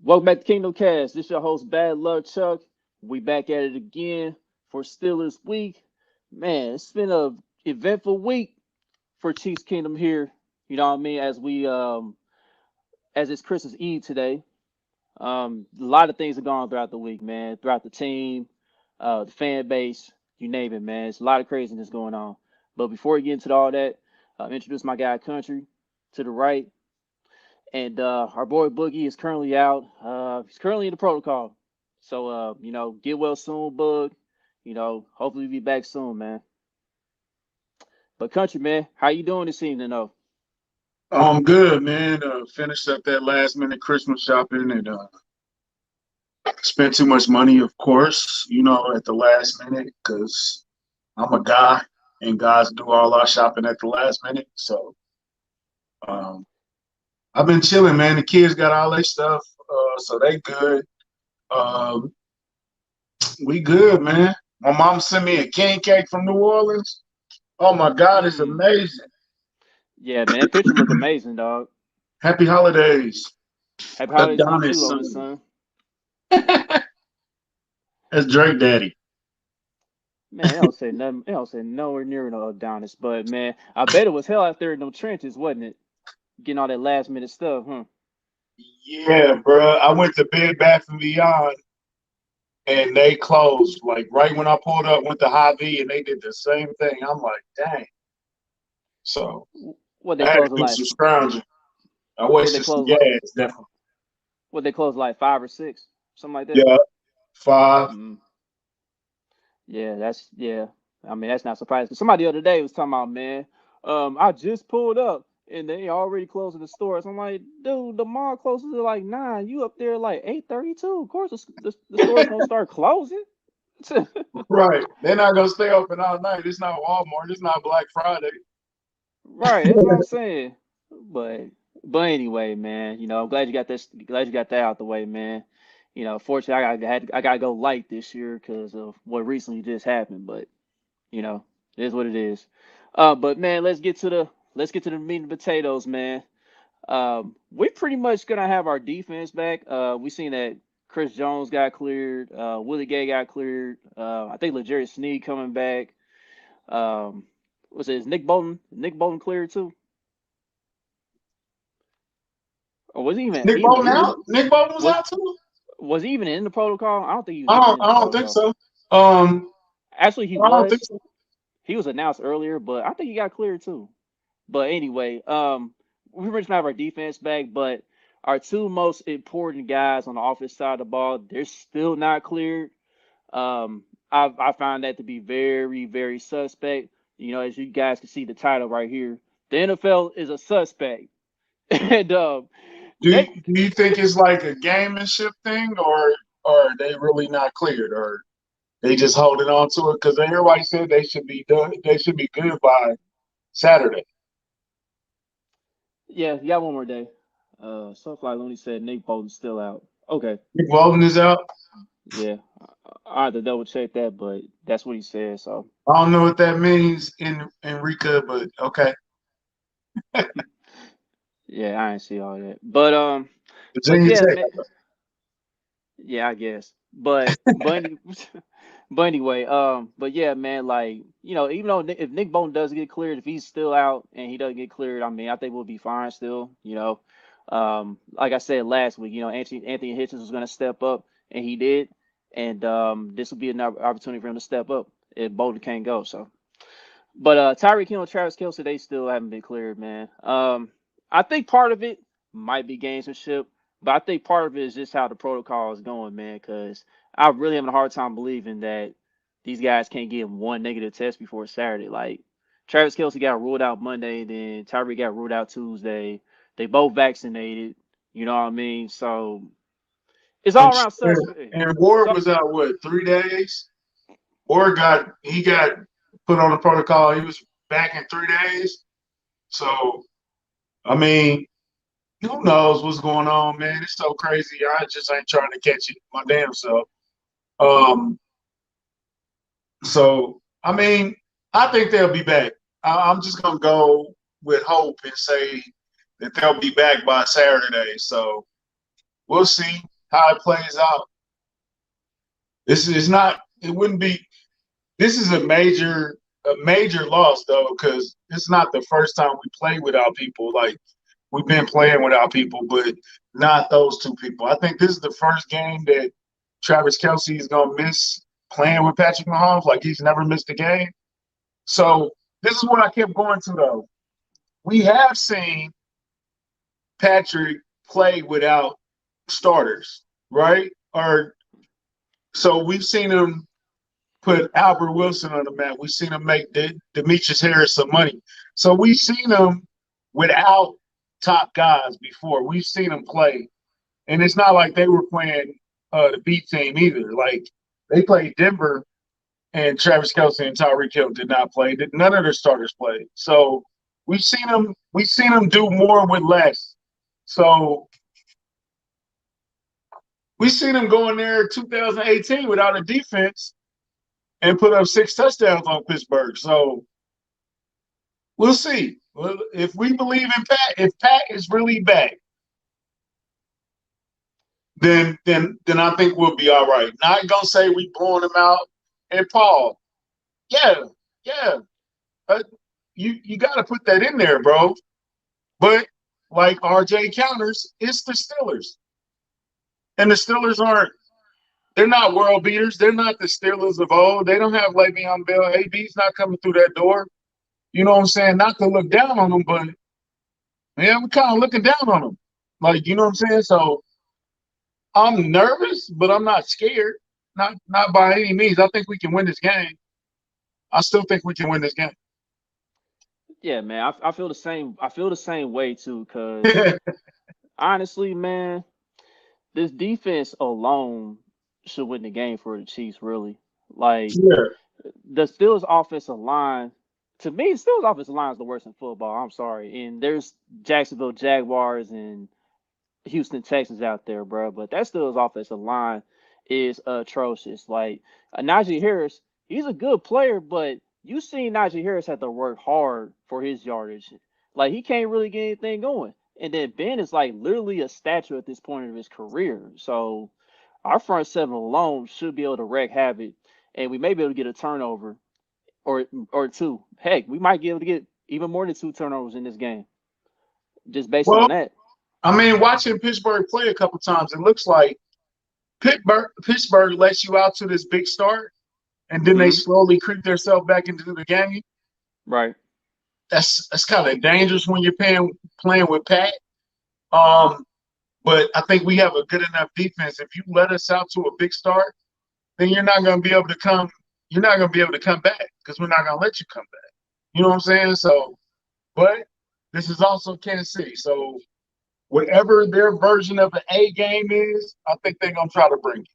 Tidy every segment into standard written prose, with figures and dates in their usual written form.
Welcome back to Kingdom Cast. This is your host, Bad Luck Chuck. We back at it again for Steelers Week. Man, it's been a eventful week for Chiefs Kingdom here. You know what I mean? As it's Christmas Eve today. A lot of things have gone throughout the week, man. Throughout the team, the fan base, you name it, man. It's a lot of craziness going on. But before we get into all that, introduce my guy Country to the right. And our boy Boogie is currently out. He's currently in the protocol. So get well soon, Bug. Hopefully we'll be back soon, man. But Country, man, how you doing this evening though? I'm good, man. Finished up that last minute Christmas shopping and spent too much money, of course, at the last minute because I'm a guy and guys do all our shopping at the last minute. So um, I've been chilling, man. The kids got all their stuff, so they good. Um, we good, man. My mom sent me a king cake from New Orleans. Oh my God, it's Mm. amazing. Yeah, man, that picture look amazing, dog. Happy holidays. Happy holidays to you too, Adonis oldest son. son. That's Drake Daddy. Man, I don't say nothing. I don't say nowhere near no Adonis, but man, I bet it was hell out there in them trenches, wasn't it? Getting all that last minute stuff, huh? Yeah, bro. I went to Bed Bath and Beyond, and they closed. Like right when I pulled up, went to Hy-Vee, and they did the same thing. I'm like, dang. So What they I had to close at do like? some scrounging. I What they wasted some close like? gas, definitely. What they close like 5 or 6, something like that. Yeah, 5. Mm. Yeah, yeah. I mean, that's not surprising. 'Cause somebody the other day was talking about, man, I just pulled up and they already closing the stores. I'm like, dude, the mall closes at like 9. You up there like 8:32. Of course, the store's gonna start closing. Right. They're not gonna stay open all night. It's not Walmart. It's not Black Friday. Right, that's what I'm saying. But but anyway, man, I'm glad you got this. Glad you got that out the way, man. Fortunately, I gotta go light this year because of what recently just happened. But it is what it is. But man, let's get to the meat and potatoes, man. We pretty much gonna have our defense back. We seen that Chris Jones got cleared. Willie Gay got cleared. I think Legarius Sneed coming back. Um, was it is Nick Bolton? Nick Bolton cleared too, or was he even Nick even Bolton in the out? Nick Bolton was was out too? was he even in the protocol? I don't think he was I even don't in I the don't think protocol. so. Um Actually, he I don't think was. so. He was announced earlier, but I think he got cleared too. But anyway, we were just gonna have our defense back, but our two most important guys on the offense side of the ball, they're still not cleared. I find that to be very, very suspect. As you guys can see the title right here, the NFL is a suspect, and that Do you think it's like a gamemanship thing, or are they really not cleared, or they just holding on to it because everybody said they should be done. They should be good by Saturday. yeah, you got one more day. Sunfly Looney said Nick Bolton's still out. Okay, Nick Bolton is out. yeah, I had to double check that, but that's what he said. So I don't know what that means in Enrica, but okay. yeah, I ain't see all that, but Virginia yeah, Tech. man, yeah, I guess. But anyway, but yeah, man, like even though if Nick Bolton does get cleared, if he's still out and he doesn't get cleared, I mean, I think we'll be fine still. Like I said last week, Anthony Hitchens was going to step up, and he did, and this will be another opportunity for him to step up if Bolton can't go. So, but Tyreek Hill and Travis Kelce, they still haven't been cleared, man. I think part of it might be gamesmanship, but I think part of it is just how the protocol is going, man. Because I'm really having a hard time believing that these guys can't get one negative test before Saturday. Like Travis Kelce got ruled out Monday, then Tyreek got ruled out Tuesday. They both vaccinated. You know what I mean? So it's I'm all around sure. suspect. And Ward So was out what 3 days? Ward got put on the protocol. He was back in 3 days. So I mean, who knows what's going on, man? It's so crazy. I just ain't trying to catch it my damn self. Um, So, I mean, I think they'll be back. I'm just gonna go with hope and say that they'll be back by Saturday. So We'll see how it plays out. This is not. It wouldn't be. This is a major loss though, because it's not the first time we played without people. Like we've been playing without people, but not those two people. I think this is the first game that Travis Kelsey is gonna miss playing with Patrick Mahomes. Like he's never missed a game. So this is what I kept going to though. We have seen Patrick play without starters, right? Or so we've seen him put Albert Wilson on the map. We've seen him make Demetrius Harris some money. So we've seen him without top guys before. We've seen him play. And it's not like they were playing the B team either. Like they played Denver and Travis Kelsey and Tyreek Hill did not play. None of their starters played. So we've seen them do more with less. So we've seen them go in there 2018 without a defense and put up 6 touchdowns on Pittsburgh. So we'll see. Well, if we believe in Pat, if Pat is really back, then I think we'll be all right. Not gonna say we blowing them out. And Paul, yeah, yeah, but you got to put that in there, bro. But like RJ counters, it's the Steelers, and the Steelers aren't. They're not world beaters. They're not the Steelers of old. They don't have Le'Veon Bell. AB's not coming through that door. You know what I'm saying? Not to look down on them, but yeah, we're kind of looking down on them. Like, you know what I'm saying? So I'm nervous, but I'm not scared. Not by any means. I think we can win this game. I still think we can win this game. Yeah, man. I feel the same. I feel the same way too. Cause honestly, man, this defense alone should win the game for the Chiefs. Really, like Sure. the Steelers' offensive line. To me, the Steelers' offensive line is the worst in football. I'm sorry. And there's Jacksonville Jaguars and Houston Texans out there, bro. But that Steelers' offensive line is atrocious. Like Najee Harris, he's a good player, but you seen Najee Harris have to work hard for his yardage. Like he can't really get anything going. And then Ben is like literally a statue at this point of his career. So our front seven alone should be able to wreak havoc, and we may be able to get a turnover or two. Heck, we might be able to get even more than 2 turnovers in this game, just based Well, on that. I mean, watching Pittsburgh play a couple times, it looks like Pittsburgh lets you out to this big start, and then they Hmm. slowly creep themselves back into the game. Right. That's kind of dangerous when you're playing with Pat. Um, but I think we have a good enough defense. If you let us out to a big start, then you're not going to be able to come. You're not going to be able to come back because we're not going to let you come back. You know what I'm saying? So, but this is also Kansas City. So whatever their version of an A game is, I think they're gonna try to bring it.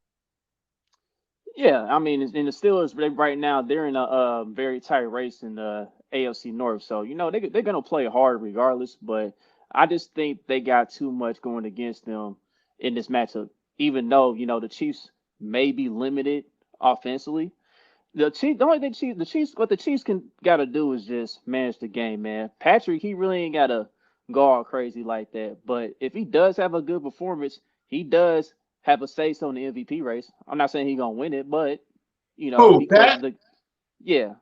Yeah, I mean, in the Steelers right now, they're in a very tight race in the AFC North. So they're gonna play hard regardless. But I just think they got too much going against them in this matchup. Even though the Chiefs may be limited offensively, the only thing what the Chiefs can gotta do is just manage the game, man. Patrick, he really ain't gotta go all crazy like that. But if he does have a good performance, he does have a say so in the MVP race. I'm not saying he's gonna win it, but Oh, he closes Pat? the yeah,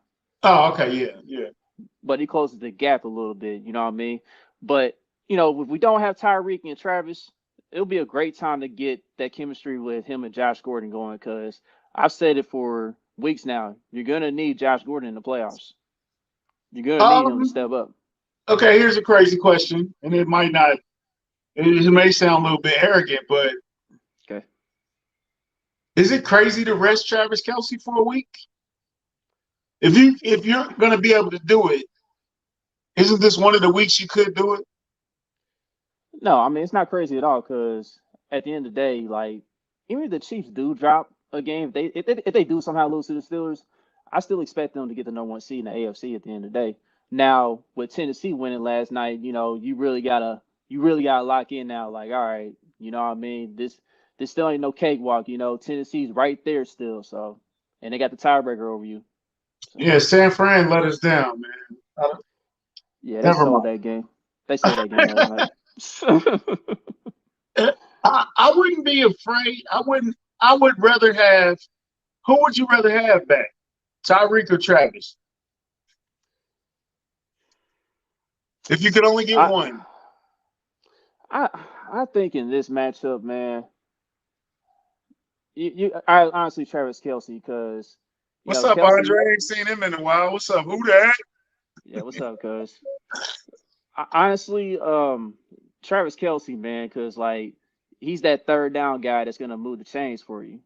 Oh, okay, yeah, yeah. but he closes the gap a little bit. You know what I mean? But if we don't have Tyreek and Travis, it'll be a great time to get that chemistry with him and Josh Gordon going. Because I've said it for weeks now. You're gonna need Josh Gordon in the playoffs. You're gonna need him to Um, step up. okay, here's a crazy question, and it may sound a little bit arrogant, but Okay. is it crazy to rest Travis Kelsey for a week? If you're gonna be able to do it, isn't this one of the weeks you could do it? No, I mean it's not crazy at all. Because at the end of the day, like even if the Chiefs do drop a game, if they do somehow lose to the Steelers, I still expect them to get the number one seed in the AFC at the end of the day. Now with Tennessee winning last night, you really gotta lock in now. Like, all right, you know what I mean? This still ain't no cakewalk. Tennessee's right there still. So, and they got the tiebreaker over you. So Yeah, San Fran let us down, man. yeah, they Never sold mind. that game. They sold that game last night. I wouldn't be afraid. I wouldn't. I would rather have. Who would you rather have back, Tyreek or Travis? If you could only get I one. I I think in this matchup, man, I honestly Travis Kelsey because What's up, Kelsey. Andre? I ain't seen him in a while. What's up? Who that? Yeah, what's up, cuz? Honestly, Travis Kelsey, man, because like he's that third down guy that's gonna move the chains for you.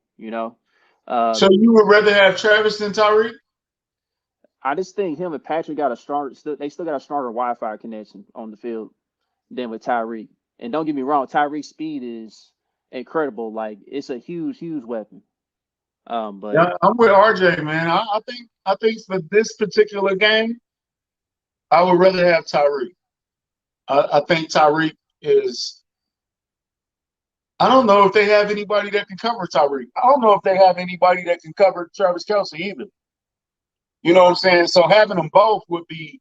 So Um, you would rather have Travis than Tyreek? I just think him and Patrick got a stronger. They still got a stronger Wi-Fi connection on the field than with Tyreek. And don't get me wrong, Tyreek's speed is incredible. Like it's a huge, huge weapon. But Yeah, I'm with RJ, man. I think for this particular game, I would rather have Tyreek. I think Tyreek is. I don't know if they have anybody that can cover Tyreek. I don't know if they have anybody that can cover Travis Kelsey either. You know what I'm saying? So having them both would be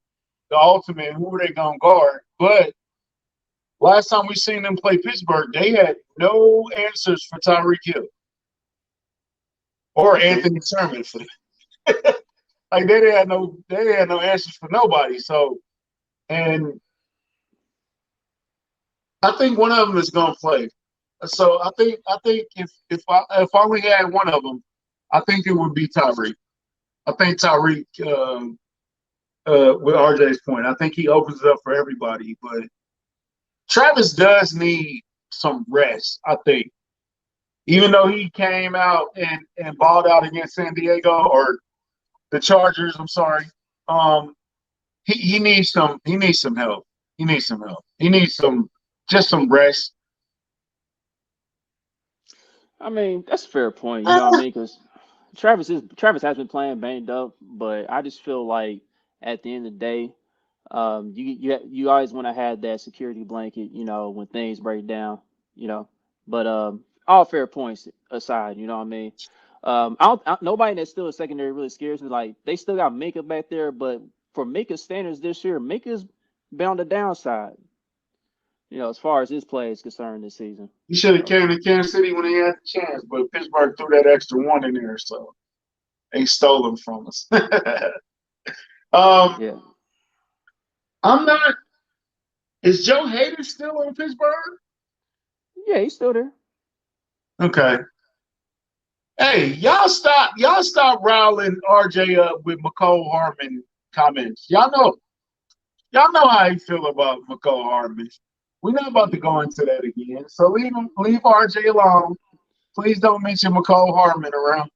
the ultimate. Who are they gonna guard? But last time we seen them play Pittsburgh, they had no answers for Tyreek Hill or that's true. Anthony Sherman. Like they had no answers for nobody. So and I think one of them is gonna play. So I think if I only had one of them, I think it would be Tyreek. I think Tyreek, with RJ's point, I think he opens it up for everybody. But Travis does need some rest. I think, even though he came out and balled out against San Diego or the Chargers, I'm sorry. Um, he needs some help. He needs some help. He needs some rest. I mean, that's a fair point. You know what I mean? Because Travis has been playing banged up, but I just feel like at the end of the day, you always want to have that security blanket. When things break down. You know, but all fair points aside, you know what I mean. Nobody that's still a secondary really scares me. Like they still got Minka back there, but for Minka's standards this year, Minka's been on the downside. As far as his play is concerned this season. He should have So came to Kansas City when he had the chance, but Pittsburgh threw that extra one in there, so they stole him from us. um, yeah. I'm not. Is Joe Hader still in Pittsburgh? Yeah, he's still there. Okay. Hey, y'all stop riling RJ up with Mccall Hartman comments. Y'all know how I feel about Mccall Hartman. We're not about to go into that again. So leave RJ alone. Please don't mention Mccall Hartman around.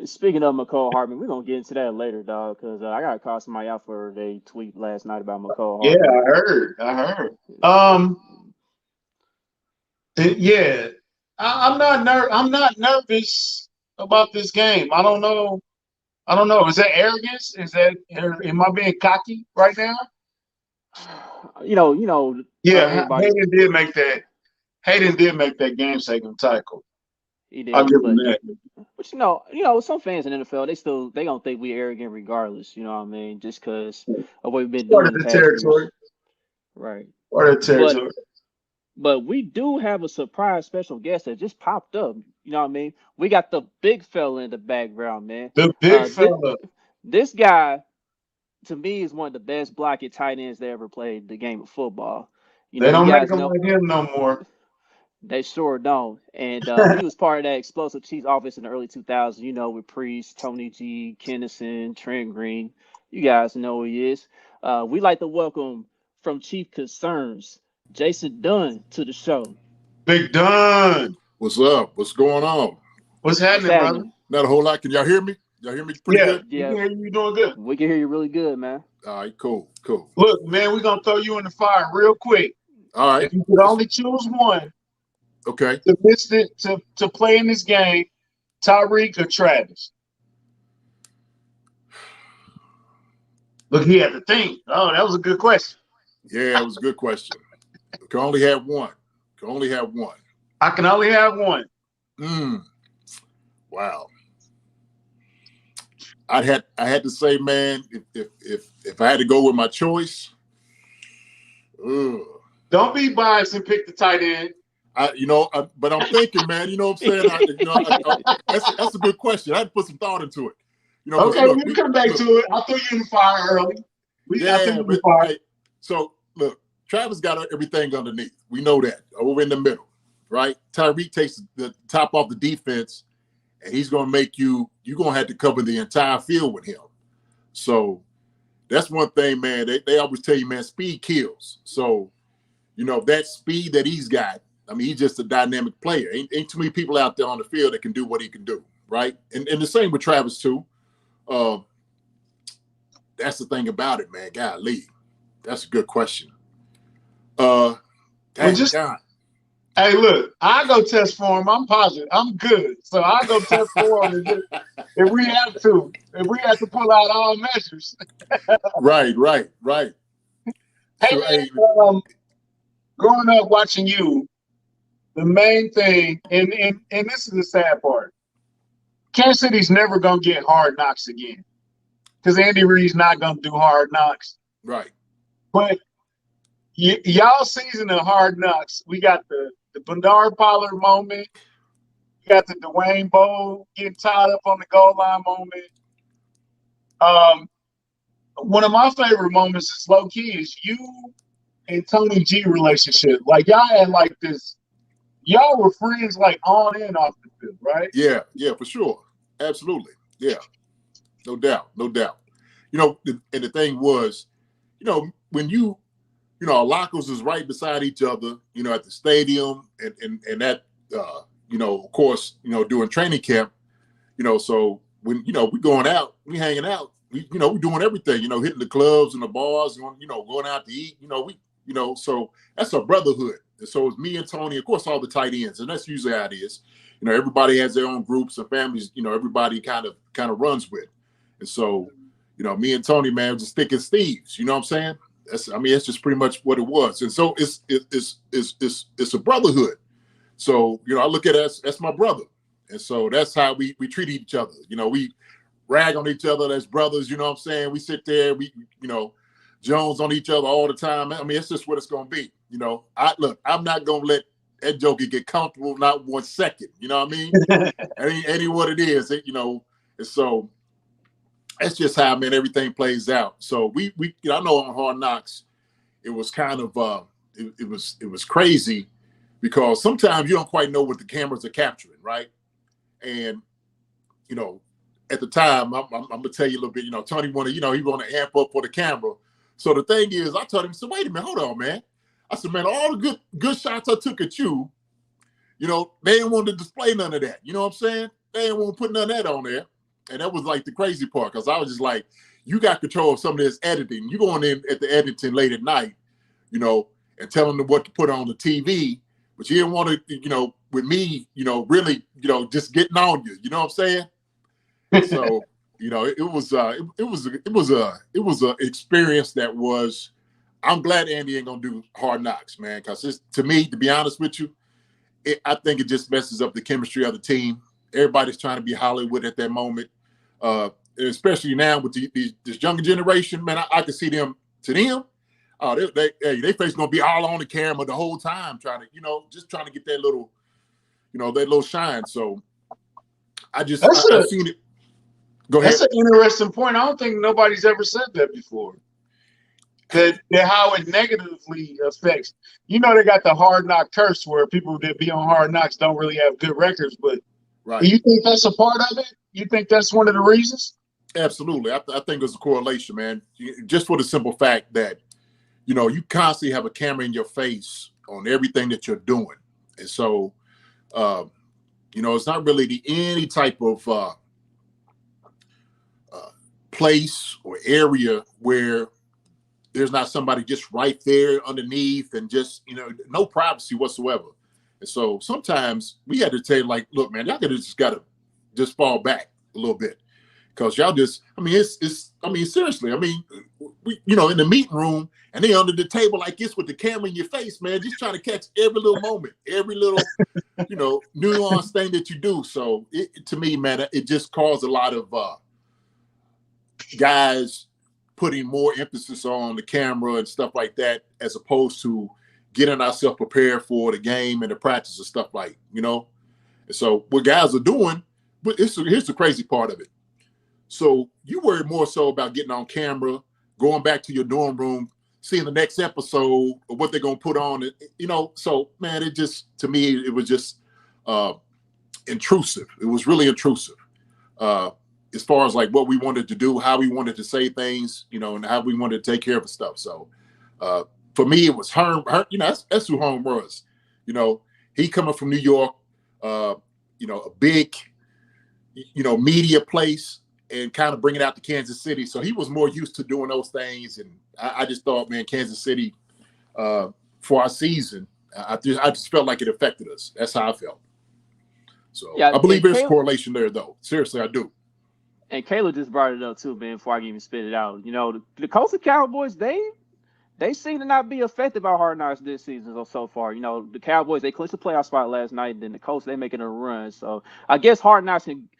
Speaking of Mccall Hartman, we're gonna get into that later, dog. Because I got caught somebody out for a tweet last night about Mccall Yeah, Hartman. I heard. I heard. Um, yeah, I'm not nervous about this game. I don't know. I don't know. Is that arrogance? Am I being cocky right now? Everybody Hayden did make that game saving tackle. he I'll did, give him but that. some fans in the NFL they gonna think we arrogant regardless. You know what I mean? Just because of what we've been Part doing of the the past years, territory. right? Part of the But territory. But we do have a surprise special guest that just popped up. You know what I mean? We got the big fella in the background, man. The big Uh, this, fella. this guy, to me, is one of the best blocking tight ends that ever played the game of football. They You don't make guys him know like him no more. they sure don't. And he was part of that explosive Chiefs offense in the early 2000s. With Priest, Tony G, Kennison, Trent Green. You guys know who he is. We like to welcome from Chief Concerns, Jason Dunn, to the show. Big Don. What's up? What's going on? What's What's happening, brother? happening? Not a whole lot. Can y'all hear me? Y'all hear me pretty Yeah, good? we can Yeah, hear you doing good. we can hear you really good, man. All right, cool. Look, man, we're gonna throw you in the fire real quick. All right. If you could only choose one Okay. to play in this game, Tyreek or Travis? Look, he had to think. Oh, that was a good question. Yeah, it was a good question. Can only have one. Can only have one. I can only have one. Wow. I had to say, man, if I had to go with my choice, ugh, Don't be biased and pick the tight end. But I'm thinking, man. You know what I'm saying? That's a good question. I had to put some thought into it. Okay, we'll come back to it. I'll throw you in the fire early. I'll throw you in the fire. Hey, so look, Travis got everything underneath. We know that over in the middle, right? Tyreek takes the top off the defense, and he's going to make you're going to have to cover the entire field with him. So that's one thing, man. They always tell you, man, speed kills. So, that speed that he's got, I mean, he's just a dynamic player. Ain't too many people out there on the field that can do what he can do, right? And the same with Travis, too. That's the thing about it, man. Golly, that's a good question. Hey, look, I go test for him. I'm positive. I'm good, so I go test for him if we have to. If we have to pull out all measures. Right. Hey, man, growing up watching you, the main thing, and this is the sad part, Kansas City's never gonna get Hard Knocks again. Because Andy Reid's not going to do Hard Knocks. Right. But y'all season of Hard Knocks, we got the Bernard Pollard moment. We got the Dwayne Bowe getting tied up on the goal line moment. One of my favorite moments is low-key is you and Tony G relationship. Like, y'all had like this. Y'all were friends like on and off the field, right? Yeah, for sure. Absolutely. Yeah. No doubt. And the thing was, when our lockers was right beside each other, at the stadium and that, of course, during training camp, so when, we going out, we hanging out, we doing everything, hitting the clubs and the bars, going out to eat, so that's a brotherhood. And so it's me and Tony, of course, all the tight ends, and that's usually how it is. Everybody has their own groups and families, everybody kind of runs with. And so, me and Tony, man, just thick as thieves. You know what I'm saying? That's just pretty much what it was. And so it's a brotherhood. So, I look at us, that's my brother. And so that's how we treat each other. We rag on each other as brothers. You know what I'm saying? We sit there, we Jones on each other all the time. I mean, it's just what it's going to be. I'm not going to let that joker get comfortable not 1 second. You know what I mean? Ain't what it is. And so that's just how, man, everything plays out. So we I know on Hard Knocks, it was kind of it was crazy because sometimes you don't quite know what the cameras are capturing, right? And at the time, I'm gonna tell you a little bit. Tony wanted, he wanted to amp up for the camera. So the thing is, I told him, so wait a minute, hold on, man. I said, man, all the good shots I took at you, they didn't want to display none of that. You know what I'm saying? They didn't want to put none of that on there. And that was like the crazy part, because I was just like, you got control of some of this editing. You going in at the editing late at night, and telling them what to put on the TV, but you didn't want to, with me, really, just getting on you. You know what I'm saying? So, it was a experience that was. I'm glad Andy ain't gonna do Hard Knocks, man, because to me, to be honest with you, I think it just messes up the chemistry of the team. Everybody's trying to be Hollywood at that moment, especially now with this younger generation. Man, I can see them. To them, they face gonna be all on the camera the whole time, trying to, just trying to get that little, that little shine. So I've seen it. Go ahead. That's an interesting point. I don't think nobody's ever said that before. That how it negatively affects. They got the Hard Knock curse where people that be on Hard Knocks don't really have good records, but right. You think that's a part of it? You think that's one of the reasons? Absolutely. I think there's a correlation, man. Just for the simple fact that, you constantly have a camera in your face on everything that you're doing. And so, it's not really any type of place or area where there's not somebody just right there underneath and just, no privacy whatsoever. And so sometimes we had to tell, like, look, man, y'all gotta just fall back a little bit, because y'all just, seriously, we, in the meeting room and they under the table like this with the camera in your face, man, just trying to catch every little moment, every little, nuance thing that you do. So to me, man, it just caused a lot of guys putting more emphasis on the camera and stuff like that, as opposed to getting ourselves prepared for the game and the practice and stuff like, And so what guys are doing, but here's the crazy part of it. So you worry more so about getting on camera, going back to your dorm room, seeing the next episode or what they're going to put on. So, man, it just, to me, it was just intrusive. It was really intrusive as far as like what we wanted to do, how we wanted to say things, and how we wanted to take care of the stuff. So for me, it was Herm, that's who Herm was. He coming from New York, a big, media place, and kind of bring it out to Kansas City. So he was more used to doing those things. And I just thought, man, Kansas City, for our season, I just felt like it affected us. That's how I felt. So yeah, I believe there's a correlation there, though. Seriously, I do. And Kayla just brought it up, too, man, before I can even spit it out. The Coastal Cowboys, they seem to not be affected by Hard Knocks this season so far. The Cowboys, they clinched the playoff spot last night, and then the Colts, they making a run. So I guess Hard Knocks can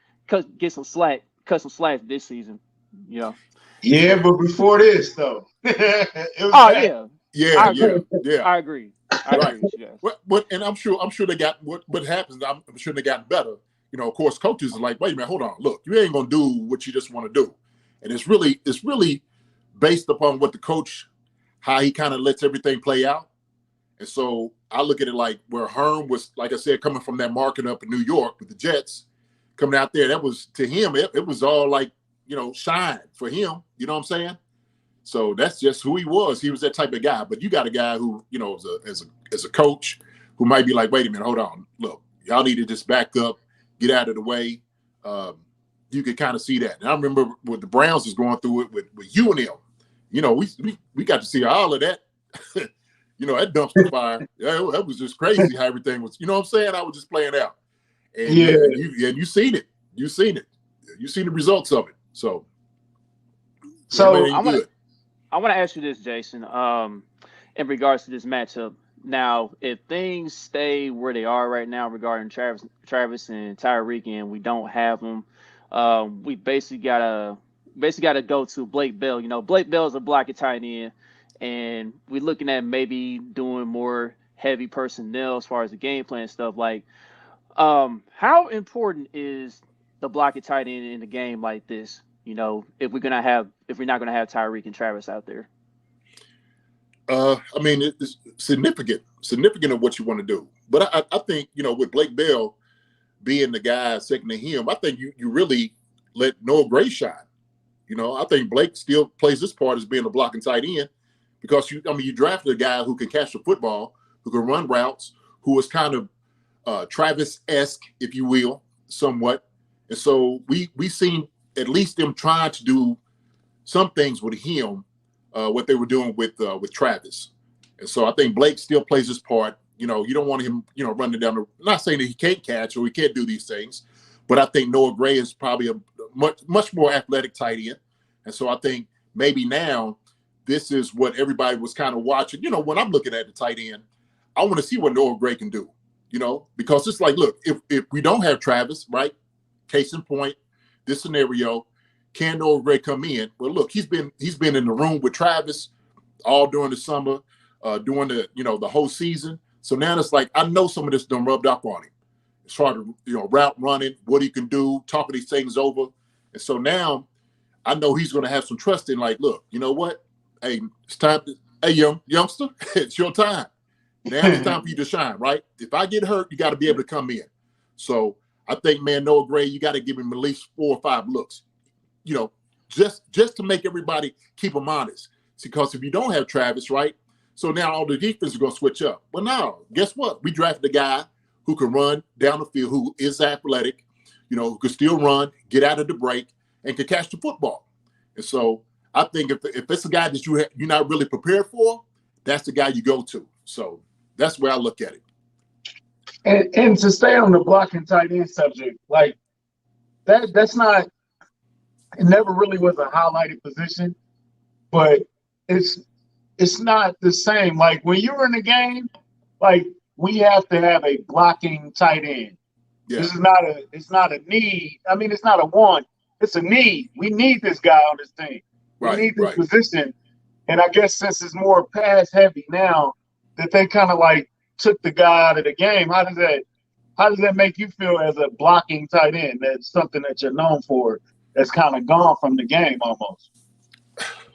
get some slack. Cut some slack this season, Yeah, but before this though, yeah, I agree. Right. But and I'm sure they got what happens. I'm sure they got better. Of course, coaches are like, wait a minute, hold on, look, you ain't gonna do what you just want to do, and it's really based upon what the coach, how he kind of lets everything play out. And so I look at it like where Herm was, like I said, coming from that market up in New York with the Jets. Coming out there, that was to him, it was all like, shine for him. You know what I'm saying? So that's just who he was. He was that type of guy. But you got a guy who, as a coach, who might be like, wait a minute, hold on, look, y'all need to just back up, get out of the way. You could kind of see that. And I remember what the Browns was going through it with you and him. We got to see all of that. That dumpster fire. That was just crazy how everything was. You know what I'm saying? I was just playing out. And you seen it. You seen it. You seen the results of it. So I want to ask you this, Jason. In regards to this matchup, now if things stay where they are right now regarding Travis and Tyreek, and we don't have them, we basically gotta go to Blake Bell. Blake Bell is a blocky tight end, and we're looking at maybe doing more heavy personnel as far as the game plan stuff like. How important is the blocky tight end in a game like this? If we're not gonna have Tyreek and Travis out there. I mean, it's significant of what you want to do. But I think with Blake Bell being the guy second to him, I think you really let Noah Gray shine. I think Blake still plays this part as being a blocking tight end because you drafted a guy who can catch the football, who can run routes, who is kind of Travis-esque, if you will, somewhat. And so we seen at least them trying to do some things with him, what they were doing with Travis. And so I think Blake still plays his part. You don't want him, running down the, not saying that he can't catch or he can't do these things, but I think Noah Gray is probably a much more athletic tight end. And so I think maybe now this is what everybody was kind of watching. When I'm looking at the tight end, I want to see what Noah Gray can do. Because it's like, look, if we don't have Travis, right? Case in point, this scenario, can Noah Gray come in? Well, look, he's been in the room with Travis all during the summer, during the whole season. So now it's like I know some of this done rubbed off on him. As far as route running, what he can do, talking these things over, and so now I know he's going to have some trust in. Like, look, you know what? Hey, it's time. Hey, youngster, it's your time. Now it's time for you to shine, right? If I get hurt, you got to be able to come in. So I think, man, Noah Gray, you got to give him at least 4 or 5 looks, just to make everybody keep him honest. Because if you don't have Travis, right? So now all the defense is going to switch up. Well, now, guess what? We drafted a guy who can run down the field, who is athletic, who can still run, get out of the break, and can catch the football. And so I think if it's a guy that you're not really prepared for, that's the guy you go to. So that's where I look at it. And to stay on the blocking tight end subject, like that's not, it never really was a highlighted position, but it's not the same. Like when you're in the game, like we have to have a blocking tight end. Yeah. It's not a need. I mean, it's not a want, it's a need. We need this guy on this team. We need this position. And I guess since it's more pass heavy now, that they kind of like took the guy out of the game. How does that make you feel as a blocking tight end? That's something that you're known for. That's kind of gone from the game almost.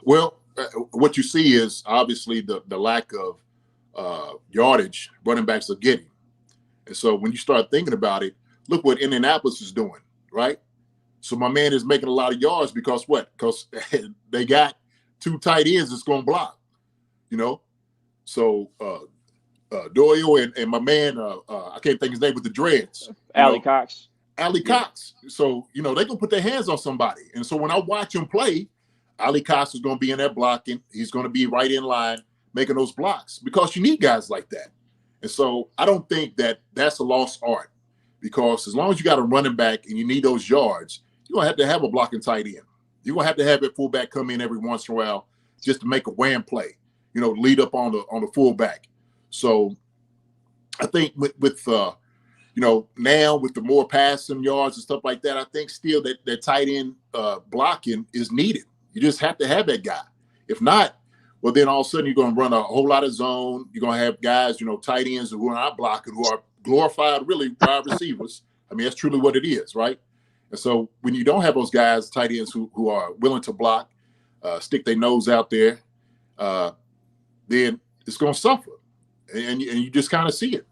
Well, what you see is obviously the lack of yardage running backs are getting. And so when you start thinking about it, look what Indianapolis is doing, right? So my man is making a lot of yards because what? Because they got two tight ends that's going to block, you know? So Doyle and my man, I can't think his name, with the dreads. Allie Cox. Allie Cox. So, they're going to put their hands on somebody. And so when I watch him play, Allie Cox is going to be in there blocking. He's going to be right in line making those blocks because you need guys like that. And so I don't think that that's a lost art, because as long as you got a running back and you need those yards, you're going to have a blocking tight end. You're going to have that fullback come in every once in a while just to make a wham play, lead up on the fullback. So I think with now with the more passing yards and stuff like that, I think still that tight end blocking is needed. You just have to have that guy. If not, well, then all of a sudden you're going to run a whole lot of zone. You're going to have guys, tight ends who are not blocking, who are glorified, really, wide receivers. I mean, that's truly what it is, right? And so when you don't have those guys, tight ends who are willing to block, stick their nose out there, then it's going to suffer. And you just kind of see it,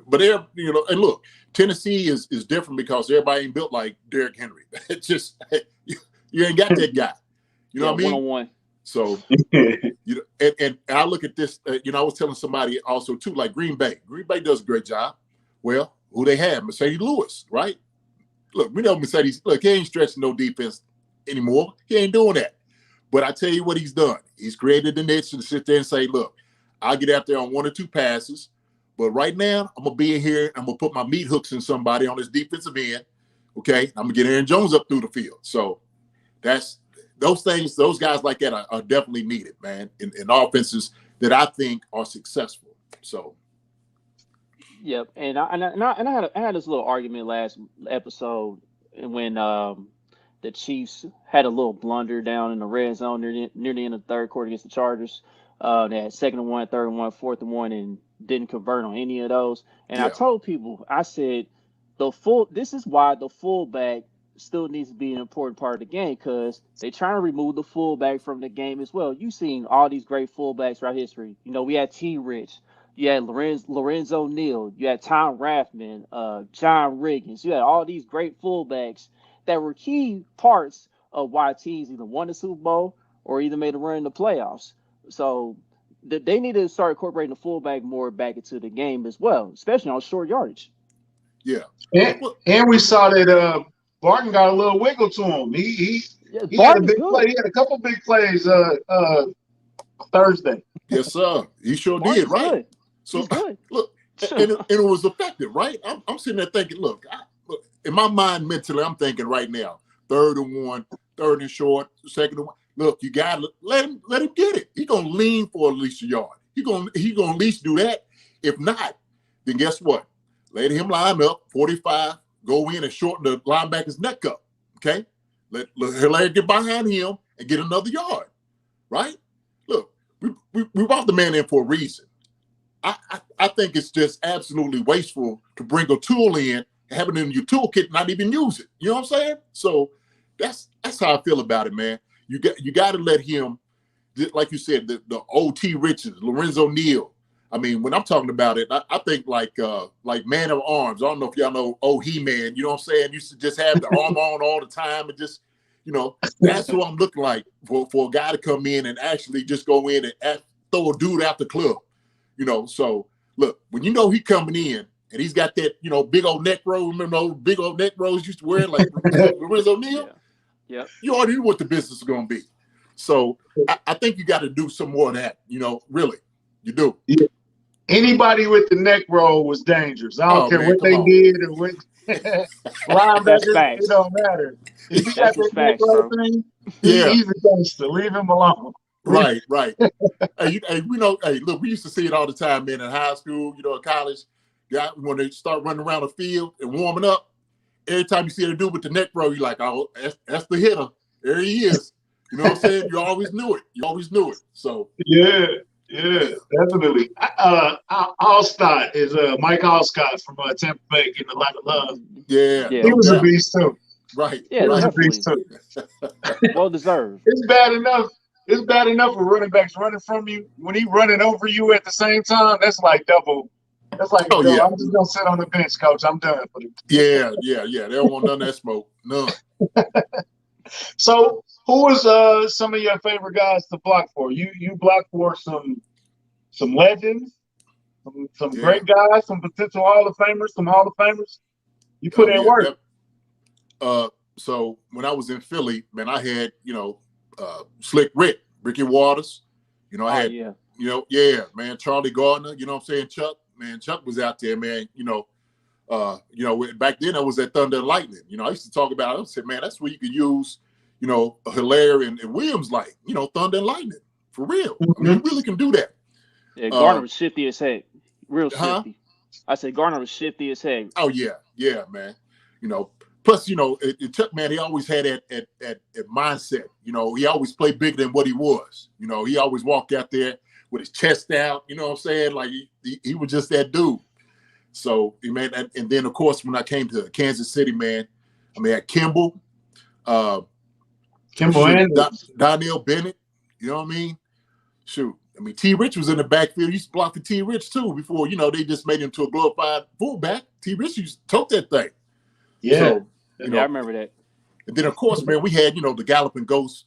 But they're, and look, Tennessee is different because everybody ain't built like Derrick Henry. It's just, you ain't got that guy. You know what I mean? One-on-one. So, and I look at this, I was telling somebody also too, like Green Bay. Green Bay does a great job. Well, who they have? Mercedes Lewis, right? Look, we know Mercedes, he ain't stretching no defense anymore. He ain't doing that. But I tell you what he's done. He's created the niche to sit there and say, look, I'll get out there on one or two passes, but right now I'm going to be in here. I'm going to put my meat hooks in somebody on this defensive end, okay? I'm going to get Aaron Jones up through the field. So that's those things, those guys like that are definitely needed, man, in offenses that I think are successful. So. Yep, and I had this little argument last episode when the Chiefs had a little blunder down in the red zone near the end of the third quarter against the Chargers. They had 2nd and 1, 3rd and 1, 4th and 1, and didn't convert on any of those. And I told people, I said, this is why the fullback still needs to be an important part of the game, because they're trying to remove the fullback from the game as well. You've seen all these great fullbacks throughout history. We had T. Rich. You had Lorenzo Neal. You had Tom Rathman, John Riggins. You had all these great fullbacks that were key parts of why teams either won the Super Bowl or either made a run in the playoffs. So they need to start incorporating the fullback more back into the game as well, especially on short yardage. Yeah. And we saw that Barton got a little wiggle to him. He had a big play. He had a couple big plays Thursday. Yes, sir. He sure did, right? Good. So look, and it was effective, right? I'm sitting there thinking, look, in my mind mentally, I'm thinking right now, 3rd and 1, 3rd and short, 2nd and 1. Look, you gotta let him get it. He's gonna lean for at least a yard. He gonna at least do that. If not, then guess what? Let him line up 45, go in and shorten the linebacker's neck up. Okay, let him get behind him and get another yard. Right? Look, we brought the man in for a reason. I think it's just absolutely wasteful to bring a tool in, have it in your toolkit, and not even use it. You know what I'm saying? So that's how I feel about it, man. You got to let him, like you said, the O.T. Richards, Lorenzo Neal. I mean, when I'm talking about it, I think like Man of Arms. I don't know if y'all know He-Man. You know what I'm saying? Used to just have the arm on all the time and just, that's what I'm looking like for a guy to come in and actually just go in and throw a dude out the club. So look, when he coming in and he's got that, big old neck roll. Remember those big old neck rolls used to wear like Lorenzo Neal? Yeah. You already knew what the business is going to be. So I think you got to do some more of that, really. You do. Yeah. Anybody with the neck roll was dangerous. I don't care what they did or what linebackers, it don't matter. If you got that neck roll thing, he's a gangster. Leave him alone. Right. Look, we used to see it all the time, man, in high school, in college. When they start running around the field and warming up, every time you see a dude with the neck roll, you're like, oh, that's the hitter. There he is. You know what I'm saying? You always knew it. So yeah. Yeah, definitely. Allstott is Mike Allstott from Tampa Bay, getting a lot of love. Yeah, Yeah, He no was a doubt. beast too. Right, yeah, He was right. a beast definitely. too. Well deserved. It's bad enough. It's bad enough for running backs running from you. When he running over you at the same time, that's like double. That's like, Oh yo, yeah, I'm just gonna sit on the bench, coach. I'm done for the. yeah, yeah, yeah. They don't want none of that smoke. None. So, who was some of your favorite guys to block for? You blocked for some legends, some Yeah. great guys, some potential Hall of Famers, some Hall of Famers. You put Oh in yeah. work. That, so when I was in Philly, man, I had, Slick Ricky Waters. I Oh had, yeah. yeah, man, Charlie Gardner, you know what I'm saying? Chuck was out there, man, back then I was at Thunder and Lightning. I used to talk about it. I said, man, that's where you could use, Hilaire and Williams Thunder and Lightning. For real. I mean, Mm-hmm. you really can do that. Yeah, Garner was shifty as heck. Real Huh? shifty. I said Garner was shifty as heck. Oh yeah, man. Plus, Chuck, man, he always had that mindset. He always played bigger than what he was. He always walked out there with his chest out. You know what I'm saying? Like he was just that dude. So, man, and then of course when I came to Kansas City, man, I mean, at Kimball, Andrews. Donnell Bennett. You know what I mean? Shoot. I mean, T. Rich was in the backfield. He used to block for T. Rich too before, they just made him to a glorified fullback. T. Rich used to tote that thing. Yeah. So, Yeah, I remember that. and then of course, man, we had, the Galloping Ghost,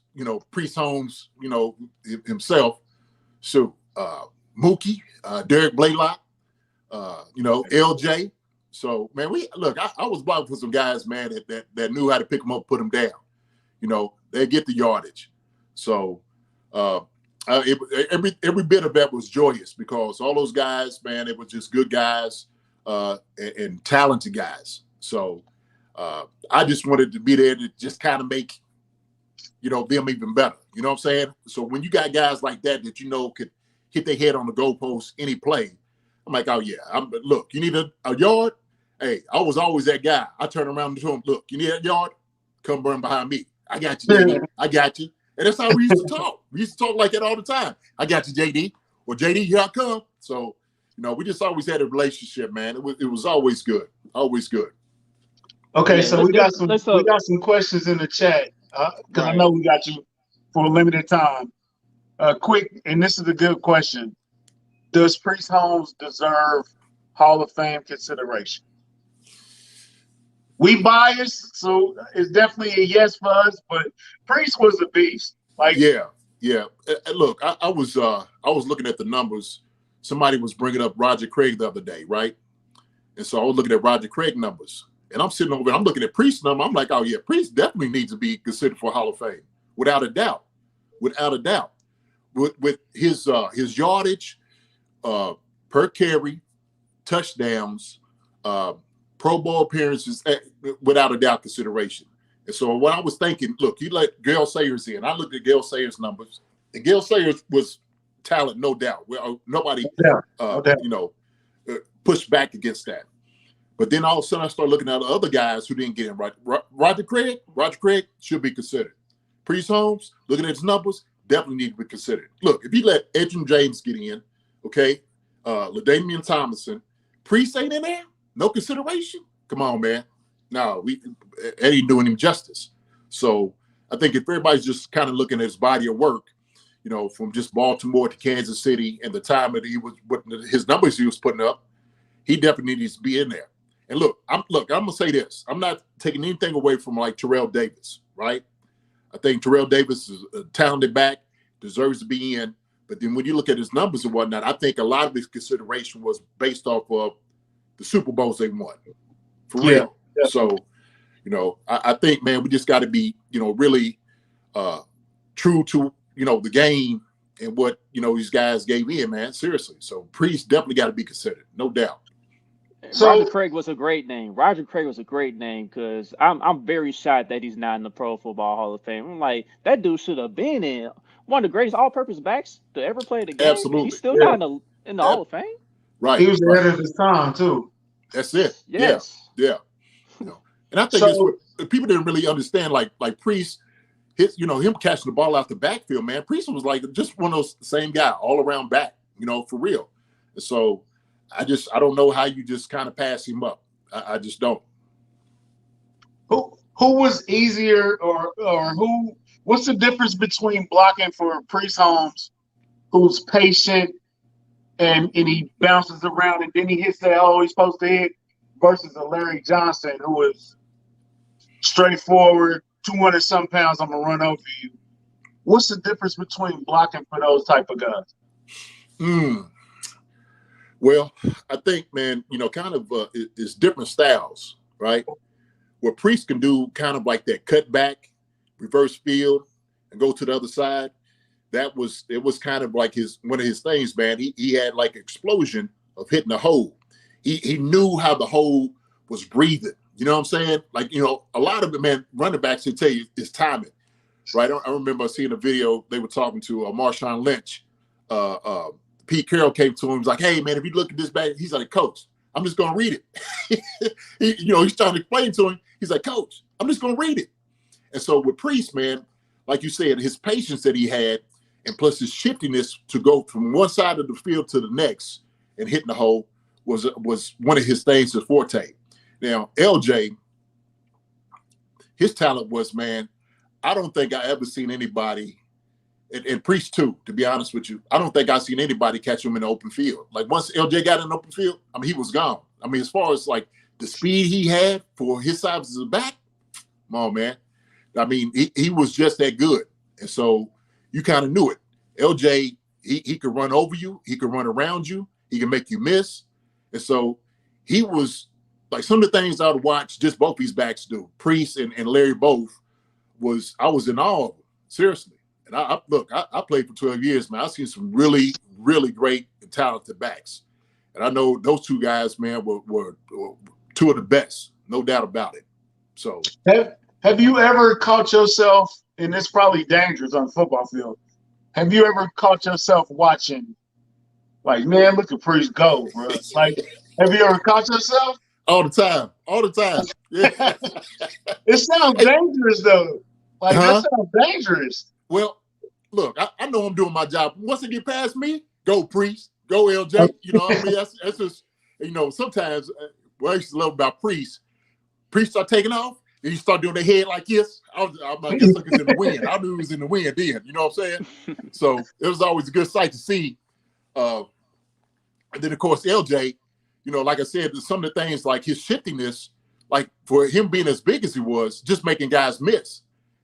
Priest Holmes, himself. So Mookie, Derek Blaylock, LJ. So, man, I was blocking for some guys, man, that knew how to pick them up, put them down. They get the yardage. So every bit of that was joyous because all those guys, man, it was just good guys and talented guys. So I just wanted to be there to just kind of make, them even better. You know what I'm saying? So when you got guys like that could hit their head on the goalpost any play, I'm like, oh yeah, look, you need a yard? Hey, I was always that guy. I turn around to him, look, you need that yard? Come burn behind me. I got you, JD. I got you. And that's how we used to talk. We used to talk like that all the time. I got you, JD. Well, JD, here I come. So, we just always had a relationship, man. It was always good. Always good. Okay, Yeah, so we got some questions in the chat because I right. know we got you for a limited time. Quick, and this is a good question: does Priest Holmes deserve Hall of Fame consideration? We biased, so it's definitely a yes for us. But Priest was a beast. Like, yeah. Look, I was looking at the numbers. Somebody was bringing up Roger Craig the other day, right? And so I was looking at Roger Craig numbers. And I'm sitting over there, I'm looking at Priest's number. I'm like, oh yeah, Priest definitely needs to be considered for Hall of Fame, without a doubt. Without a doubt. With his yardage, per carry, touchdowns, Pro Bowl appearances, without a doubt consideration. And so what I was thinking, look, you let Gale Sayers in. I looked at Gale Sayers' numbers, and Gale Sayers was talent, no doubt. Nobody, pushed back against that. But then all of a sudden, I started looking at the other guys who didn't get in right. Roger Craig should be considered. Priest Holmes, looking at his numbers, definitely need to be considered. Look, if you let Edgerrin James get in, okay, LaDainian Tomlinson, Priest ain't in there, no consideration. Come on, man. No, it ain't doing him justice. So I think if everybody's just kind of looking at his body of work, from just Baltimore to Kansas City and the time that what his numbers he was putting up, he definitely needs to be in there. And look, I'm gonna say this. I'm not taking anything away from like Terrell Davis, right? I think Terrell Davis is a talented back, deserves to be in. But then when you look at his numbers and whatnot, I think a lot of his consideration was based off of the Super Bowls they won. For real. Yeah. So, I think, man, we just got to be, really true to, the game and what, these guys gave in, man. Seriously. So Priest definitely got to be considered, no doubt. So, Roger Craig was a great name. Roger Craig was a great name because I'm very shocked that he's not in the Pro Football Hall of Fame. I'm like, that dude should have been in one of the greatest all-purpose backs to ever play the game. Absolutely. He's still not in the Hall of Fame. Right. He was ahead of his time too. That's it. Yes. Yeah. And I think it's what people didn't really understand. Like Priest, him catching the ball out the backfield, man. Priest was like just one of those same guy all around back, for real. So I don't know how you just kind of pass him up. I just don't. Who was easier or who? What's the difference between blocking for Priest Holmes, who's patient and he bounces around and then he hits that hole he's supposed to hit, versus a Larry Johnson who is straightforward, 200-some pounds, I'm gonna run over you. What's the difference between blocking for those type of guys? Well, I think, man, kind of it's different styles, right? What Priest can do, kind of like that cut back, reverse field, and go to the other side. It was kind of like one of his things, man. He had like explosion of hitting the hole. He knew how the hole was breathing. You know what I'm saying? Like, a lot of it, man, running backs will tell you is timing, right? I remember seeing a video, they were talking to Marshawn Lynch. Pete Carroll came to him, was like, hey, man, if you look at this back, he's like, Coach, I'm just going to read it. He's trying to explain to him. He's like, Coach, I'm just going to read it. And so with Priest, man, like you said, his patience that he had, and plus his shiftiness to go from one side of the field to the next and hitting the hole was one of his things, his forte. Now, LJ, his talent was, man, I don't think I ever seen anybody, and Priest too, to be honest with you, I don't think I've seen anybody catch him in the open field. Like once LJ got in the open field, I mean, he was gone. I mean, as far as like the speed he had for his size as a back, come on, man. I mean, he was just that good. And so you kind of knew it. LJ, he could run over you. He could run around you. He can make you miss. And so he was like some of the things I would watch just both these backs do, Priest and Larry both, I was in awe of them, seriously. And I played for 12 years, man. I've seen some really, really great and talented backs. And I know those two guys, man, were two of the best, no doubt about it. So have you ever caught yourself, and it's probably dangerous on the football field, have you ever caught yourself watching, like, man, look at Priest go, bro? Like, have you ever caught yourself? All the time. Yeah. It sounds dangerous, though. Like, that sounds dangerous. Well, look, I know I'm doing my job. Once it get past me, go Priest, go LJ. I mean, that's just, sometimes what I used to love about Priest start taking off, and you start doing their head like this. I guess like it's in the wind. I knew it was in the wind then, you know what I'm saying? So it was always a good sight to see. And then, of course, LJ, like I said, some of the things like his shiftiness, like for him being as big as he was, just making guys miss.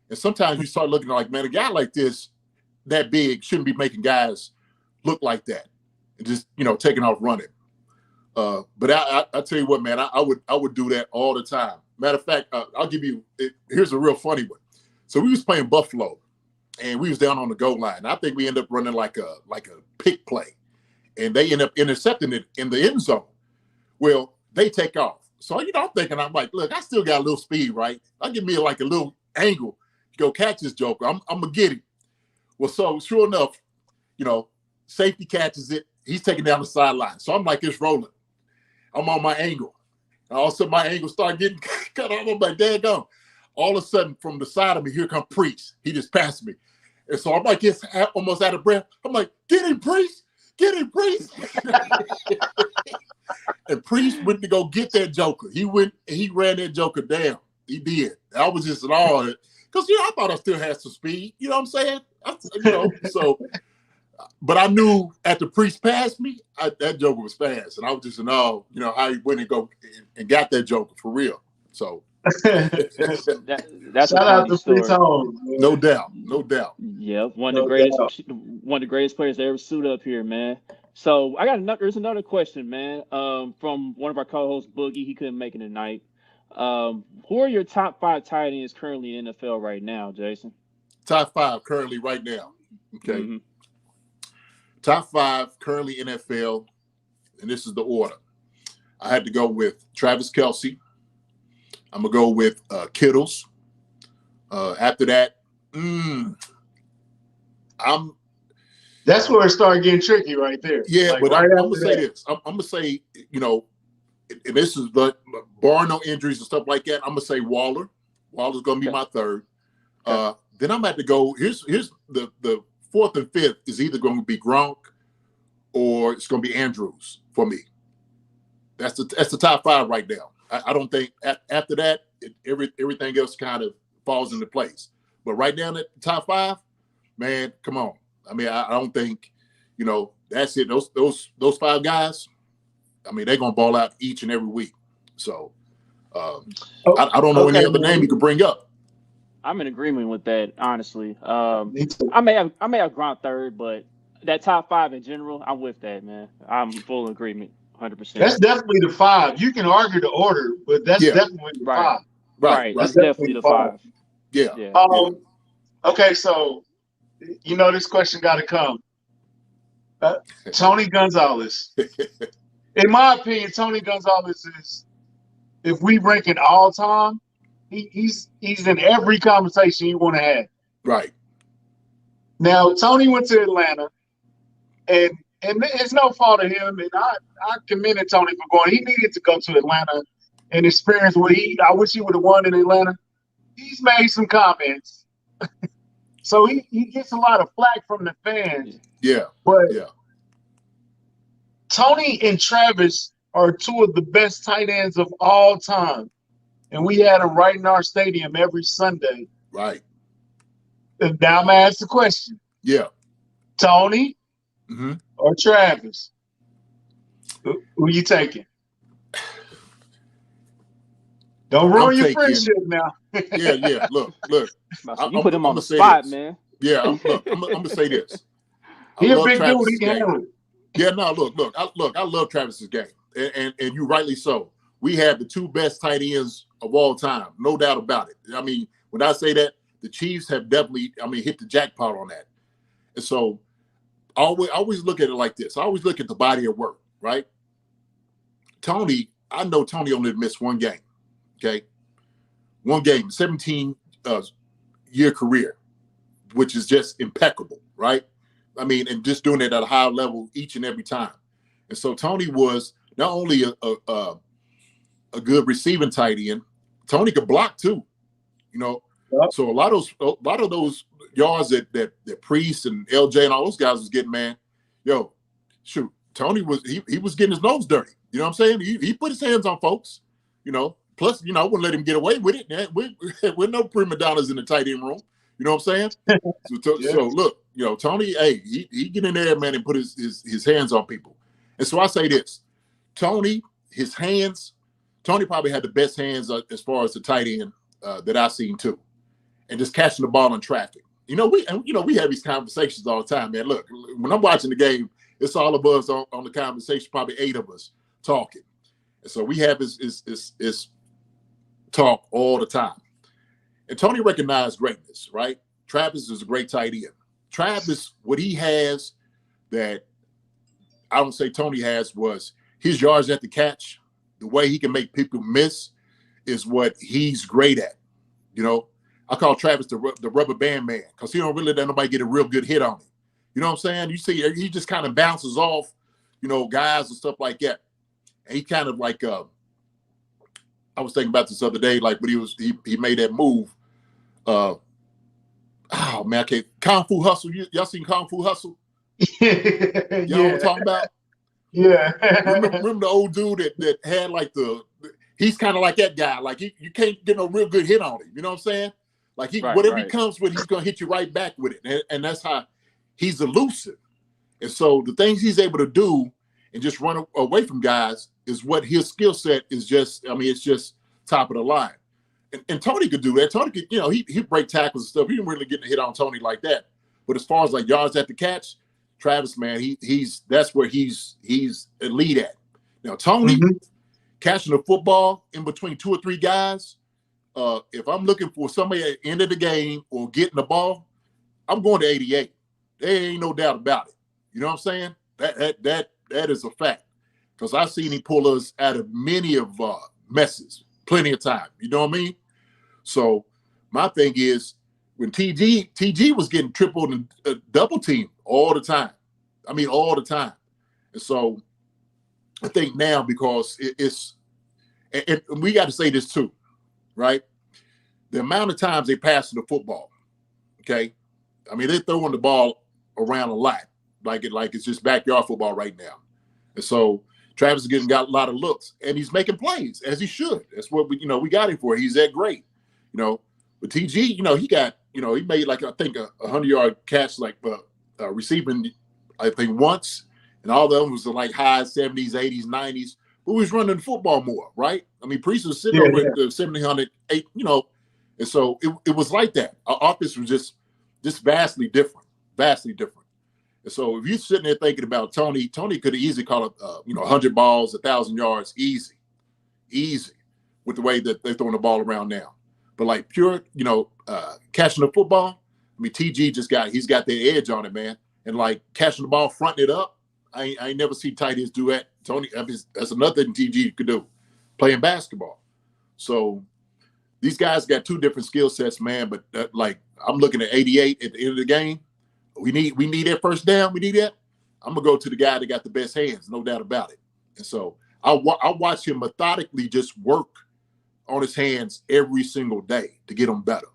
And sometimes you start looking like, man, a guy like this, that big, shouldn't be making guys look like that and just, taking off running. But I tell you what, man, I would do that all the time. Matter of fact, I'll give you, here's a real funny one. So we was playing Buffalo, and we was down on the goal line. I think we ended up running like a pick play, and they end up intercepting it in the end zone. Well, they take off. So, I'm thinking, I'm like, look, I still got a little speed, right? I'll give me like a little angle to go catch this joker. I'm going to get him. Well, so sure enough, safety catches it. He's taking down the sideline. So I'm like, it's rolling. I'm on my angle. And all of a sudden, my angle started getting cut off. I'm like, daggone. All of a sudden, from the side of me, here comes Priest. He just passed me. And so I'm like, it's almost out of breath. I'm like, get him, Priest. Get him, Priest. And Priest went to go get that joker. He went and he ran that joker down. He did. I was just in awe of it. Because, I thought I still had some speed. You know what I'm saying? So, but I knew after Priest passed me, that joker was fast. And I was just in awe, how he went and go and got that joker for real. So. That's Shout out to Priest Holmes. No doubt. Yep, one of the greatest players to ever suit up here, man. So there's another question, man. From one of our co-hosts, Boogie. He couldn't make it tonight. Who are your top 5 tight ends currently in the NFL right now, Jason? Top 5 currently right now. Okay. Mm-hmm. Top 5 currently NFL, and this is the order. I had to go with Travis Kelce. I'm going to go with Kittles. After that, that's where it started getting tricky right there. Yeah, like, but I'm going to say this. I'm going to say, and this is barring no injuries and stuff like that, I'm going to say Waller. Waller's going to be my third. then I'm about to go. Here's the fourth and fifth is either going to be Gronk or it's going to be Andrews for me. That's the top five right now. I don't think after that everything else kind of falls into place. But right down at the top five, man, come on. I mean, I don't think, that's it. Those five guys, I mean, they're gonna ball out each and every week. So I don't know any other name you could bring up. I'm in agreement with that, honestly. I may have Gronk third, but that top five in general, I'm with that, man. I'm full agreement, 100%. That's definitely the five. You can argue the order, but that's definitely the five. Right. That's definitely the five. Yeah. Okay, so this question got to come. Tony Gonzalez. In my opinion, Tony Gonzalez is, if we rank it all time, he's in every conversation you want to have. Right. Now, Tony went to Atlanta, and it's no fault of him, and I commended Tony for going. He needed to go to Atlanta and experience what I wish he would have won in Atlanta. He's made some comments. So he gets a lot of flack from the fans. Yeah. But Tony and Travis are two of the best tight ends of all time. And we had them right in our stadium every Sunday. Right. And now I'm going to ask the question. Yeah. Tony or Travis? Who you taking? Don't ruin your friendship now. Yeah. Look. You put him on the spot, man. Yeah, I'm gonna say this. He a big dude. He can handle it. Yeah, no, look. I love Travis's game, and you rightly so. We have the two best tight ends of all time, no doubt about it. I mean, when I say that, the Chiefs have definitely, hit the jackpot on that. And so, I always look at it like this. I always look at the body of work, right? Tony, I know Tony only missed one game. Okay, one game, 17-year career, which is just impeccable, right? I mean, and just doing it at a high level each and every time. And so Tony was not only a good receiving tight end, Tony could block too. Yep. So a lot of those yards that Priest and LJ and all those guys was getting, man. Shoot, Tony was he was getting his nose dirty. You know what I'm saying? He put his hands on folks. Plus, I wouldn't let him get away with it. We're no prima donnas in the tight end room. You know what I'm saying? So look, Tony, hey, he get in there, man, and put his hands on people. And so I say this, Tony probably had the best hands as far as the tight end that I've seen too, and just catching the ball in traffic. We have these conversations all the time, man. Look, when I'm watching the game, it's all of us on the conversation, probably 8 of us talking, and so we have his talk all the time. And Tony recognized greatness, right? Travis is a great tight end. Travis, what he has that I don't say Tony has was his yards at the catch. The way he can make people miss is what he's great at. I call Travis the rubber band man because he don't really let nobody get a real good hit on him. You know what I'm saying? You see, he just kind of bounces off, guys and stuff like that. And he kind of like, I was thinking about this other day, like when he made that move. Kung Fu Hustle. Y'all seen Kung Fu Hustle? Y'all know what I'm talking about? Yeah. remember the old dude that had like he's kind of like that guy. Like you can't get no real good hit on him. You know what I'm saying? Like whatever he comes with, he's gonna hit you right back with it. And that's how he's elusive. And so the things he's able to do and just run away from guys is what his skill set is just, it's just top of the line. And Tony could do that. Tony could, he'd break tackles and stuff. He didn't really get to hit on Tony like that. But as far as like yards at the catch, Travis, man, that's where he's elite at. Now, Tony catching the football in between 2 or 3 guys, if I'm looking for somebody at the end of the game or getting the ball, I'm going to 88. There ain't no doubt about it. You know what I'm saying? That is a fact. Because I've seen him pull us out of many of messes plenty of time. You know what I mean? So my thing is when TG was getting tripled and double teamed all the time. All the time. And so I think now because and we got to say this too, right? The amount of times they pass the football, Okay, I mean they're throwing the ball around a lot, like it's just backyard football right now, and so Travis is got a lot of looks, and he's making plays as he should. That's what we got him for. He's that great, But TG, he made like I think a 100-yard catch, like receiving, I think once, and all of them was like high 70s, 80s, 90s. But we was running the football more, right? I mean, Priest was sitting over at the 700, and so it was like that. Our offense was just vastly different. And so if you're sitting there thinking about Tony could have easily caught 100 balls, 1,000 yards, easy, with the way that they're throwing the ball around now. But like pure, catching the football, I mean, TG he's got that edge on it, man. And like catching the ball, fronting it up, I ain't never see tight ends do that. Tony, that's another thing TG could do, playing basketball. So these guys got two different skill sets, man. But I'm looking at 88 at the end of the game. We need that first down. We need that. I'm gonna go to the guy that got the best hands, no doubt about it. And so I watch him methodically just work on his hands every single day to get them better,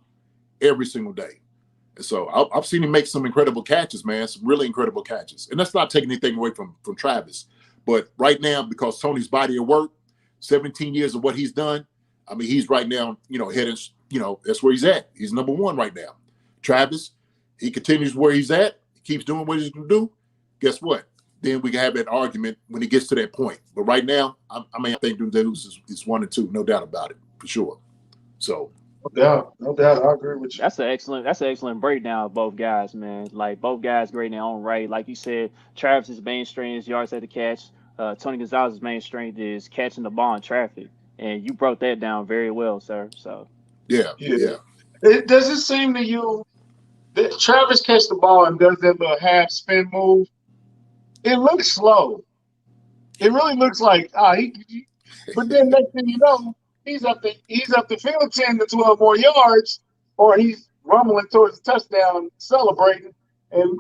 every single day. And so I've seen him make some incredible catches, man, some really incredible catches. And that's not taking anything away from Travis. But right now, because Tony's body of work, 17 years of what he's done, I mean, he's right now, heading, that's where he's at. He's number one right now. Travis, he continues where he's at, he keeps doing what he's going to do. Guess what? Then we can have that argument when he gets to that point. But right now, I think Gonzalez is 1 and 2, no doubt about it, for sure. So, no doubt, I agree with you. That's an excellent breakdown of both guys, man. Like both guys great in their own right. Like you said, Travis's main strength is yards at the catch. Tony Gonzalez's main strength is catching the ball in traffic, and you broke that down very well, sir. So, yeah. Does it seem to you that Travis catch the ball and does that little half spin move? It looks slow. It really looks like but then next thing you know, he's up the field 10 to 12 more yards, or he's rumbling towards the touchdown, celebrating, and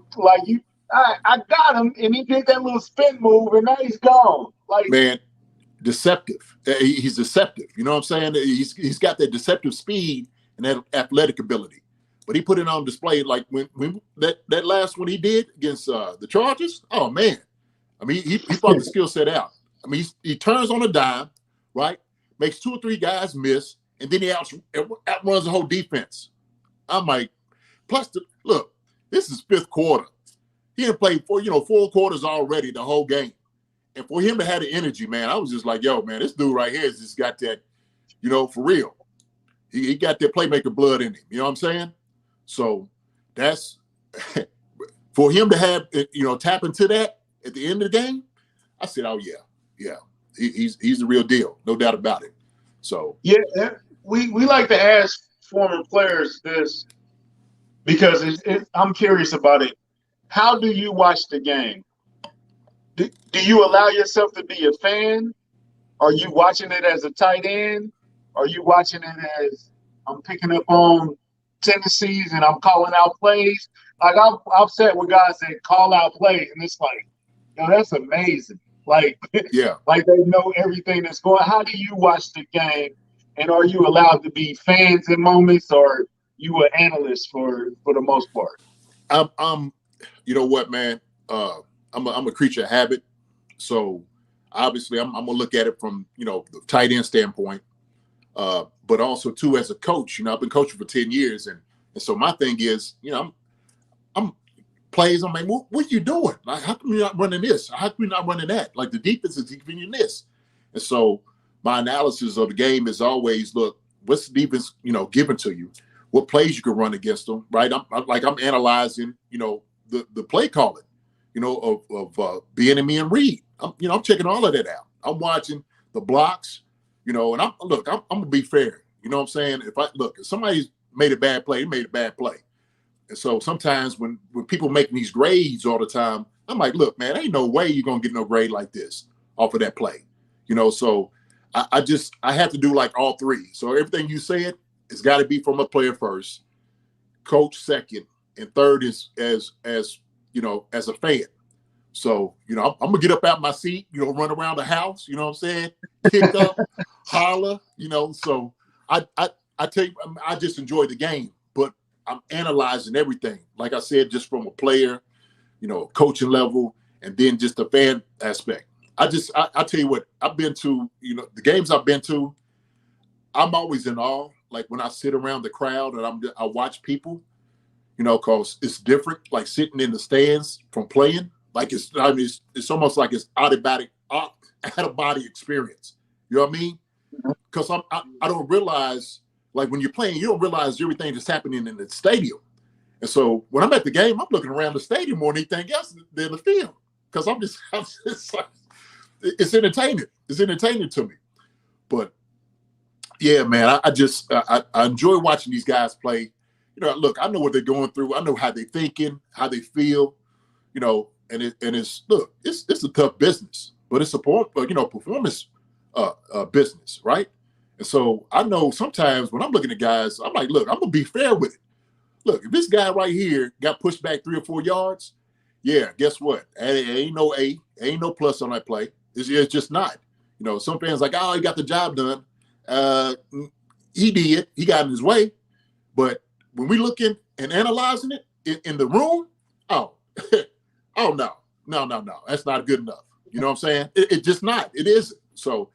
I got him, and he did that little spin move, and now he's gone. Like, man, deceptive. He's deceptive. You know what I'm saying? He's got that deceptive speed and that athletic ability. But he put it on display like when that last one he did against the Chargers. Oh man, I mean he brought the skill set out. I mean he turns on a dime, right? Makes 2 or 3 guys miss, and then he outruns the whole defense. I'm like, look, this is 5th quarter. He had played 4 quarters already the whole game, and for him to have the energy, man, I was just like, yo, man, this dude right here has just got that, for real. He got that playmaker blood in him. You know what I'm saying? So that's for him to have, tap into that at the end of the game. I said, oh yeah, he's the real deal, no doubt about it. So yeah, we like to ask former players this because I'm curious about it. How do you watch the game? Do you allow yourself to be a fan? Are you watching it as a tight end? Are you watching it as I'm picking up on tendencies and I'm calling out plays? Like I've sat with guys that call out plays, and it's like, that's amazing. Like, yeah, like they know everything that's going. How do you watch the game, and are you allowed to be fans in moments, or you an analyst for the most part? I'm you know what, man? I'm a creature of habit, so obviously I'm gonna look at it from the tight end standpoint. But also too as a coach, I've been coaching for 10 years, and so my thing is, I'm plays. I'm like, what are you doing? Like, how come you're not running this? How come you're not running that? Like the defense is giving you this, and so my analysis of the game is always, look, what's the defense, giving to you? What plays you can run against them, right? I'm analyzing, the play calling, of Bieniemy and Reed. I'm checking all of that out. I'm watching the blocks. And I'm gonna be fair. You know what I'm saying? If somebody's made a bad play, he made a bad play. And so sometimes when people making these grades all the time, I'm like, look, man, ain't no way you're gonna get no grade like this off of that play. So I have to do like all 3. So everything you said, it's got to be from a player first, coach second, and third is as a fan. So, I'm gonna get up out my seat, run around the house, you know what I'm saying? Kick up, holler, so I tell you, I just enjoy the game. But I'm analyzing everything. Like I said, just from a player, coaching level, and then just the fan aspect. I tell you what, I've been to, the games I've been to, I'm always in awe. Like when I sit around the crowd and I watch people, because it's different. Like sitting in the stands from playing, like it's almost like it's out of body experience. You know what I mean? Because I don't realize, like when you're playing, you don't realize everything that's happening in the stadium. And so when I'm at the game, I'm looking around the stadium more than anything else than the field. Because I'm just like, it's entertaining. It's entertaining to me. But yeah, man, I enjoy watching these guys play. Look, I know what they're going through. I know how they're thinking, how they feel, and it's a tough business, but it's a performance business, right? And so I know sometimes when I'm looking at guys, I'm like, look, I'm gonna be fair with it. Look, if this guy right here got pushed back 3 or 4 yards, yeah, guess what? Ain't no plus on that play. It's just not. Some fans like, oh, he got the job done. He did. He got in his way. But when we looking and analyzing it in the room, oh, oh no, that's not good enough. You know what I'm saying? It just not. It isn't. So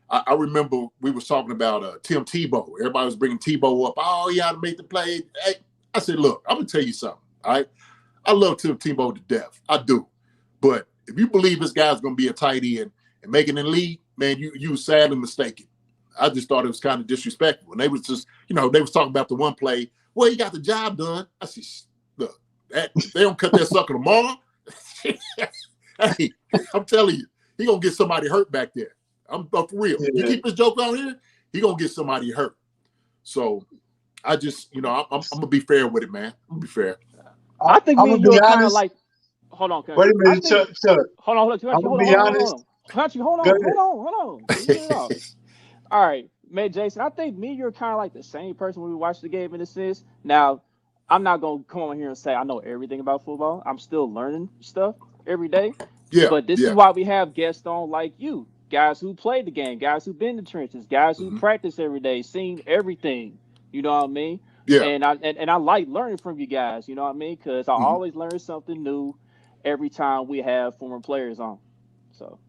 I remember we was talking about Tim Tebow. Everybody was bringing Tebow up. Oh, he ought to make the play. Hey, I said, look, I'm gonna tell you something. All right, I love Tim Tebow to death. I do. But if you believe this guy's gonna be a tight end and make it in the league, man, you sadly mistaken. I just thought it was kind of disrespectful. And they was just, they was talking about the one play. Well, he got the job done. I said, look, if they don't cut that sucker tomorrow, hey, I'm telling you, he gonna get somebody hurt back there. I'm for real. Yeah. You keep this joke out here, he gonna get somebody hurt. So I just, I'm gonna be fair with it, man. I'm gonna be fair. I think me and you are kind of like. Hold on, wait a minute, Chuck. Hold on, Country, hold on. All right, man, Jason. I think me and you are kind of like the same person when we watch the game in a sense. Now, I'm not gonna come on here and say I know everything about football. I'm still learning stuff every day. Yeah. But this is why we have guests on like you, guys who played the game, guys who've been in the trenches, guys who practice every day, seen everything. You know what I mean? Yeah. And I like learning from you guys. You know what I mean? Because I always learn something new every time we have former players on. So.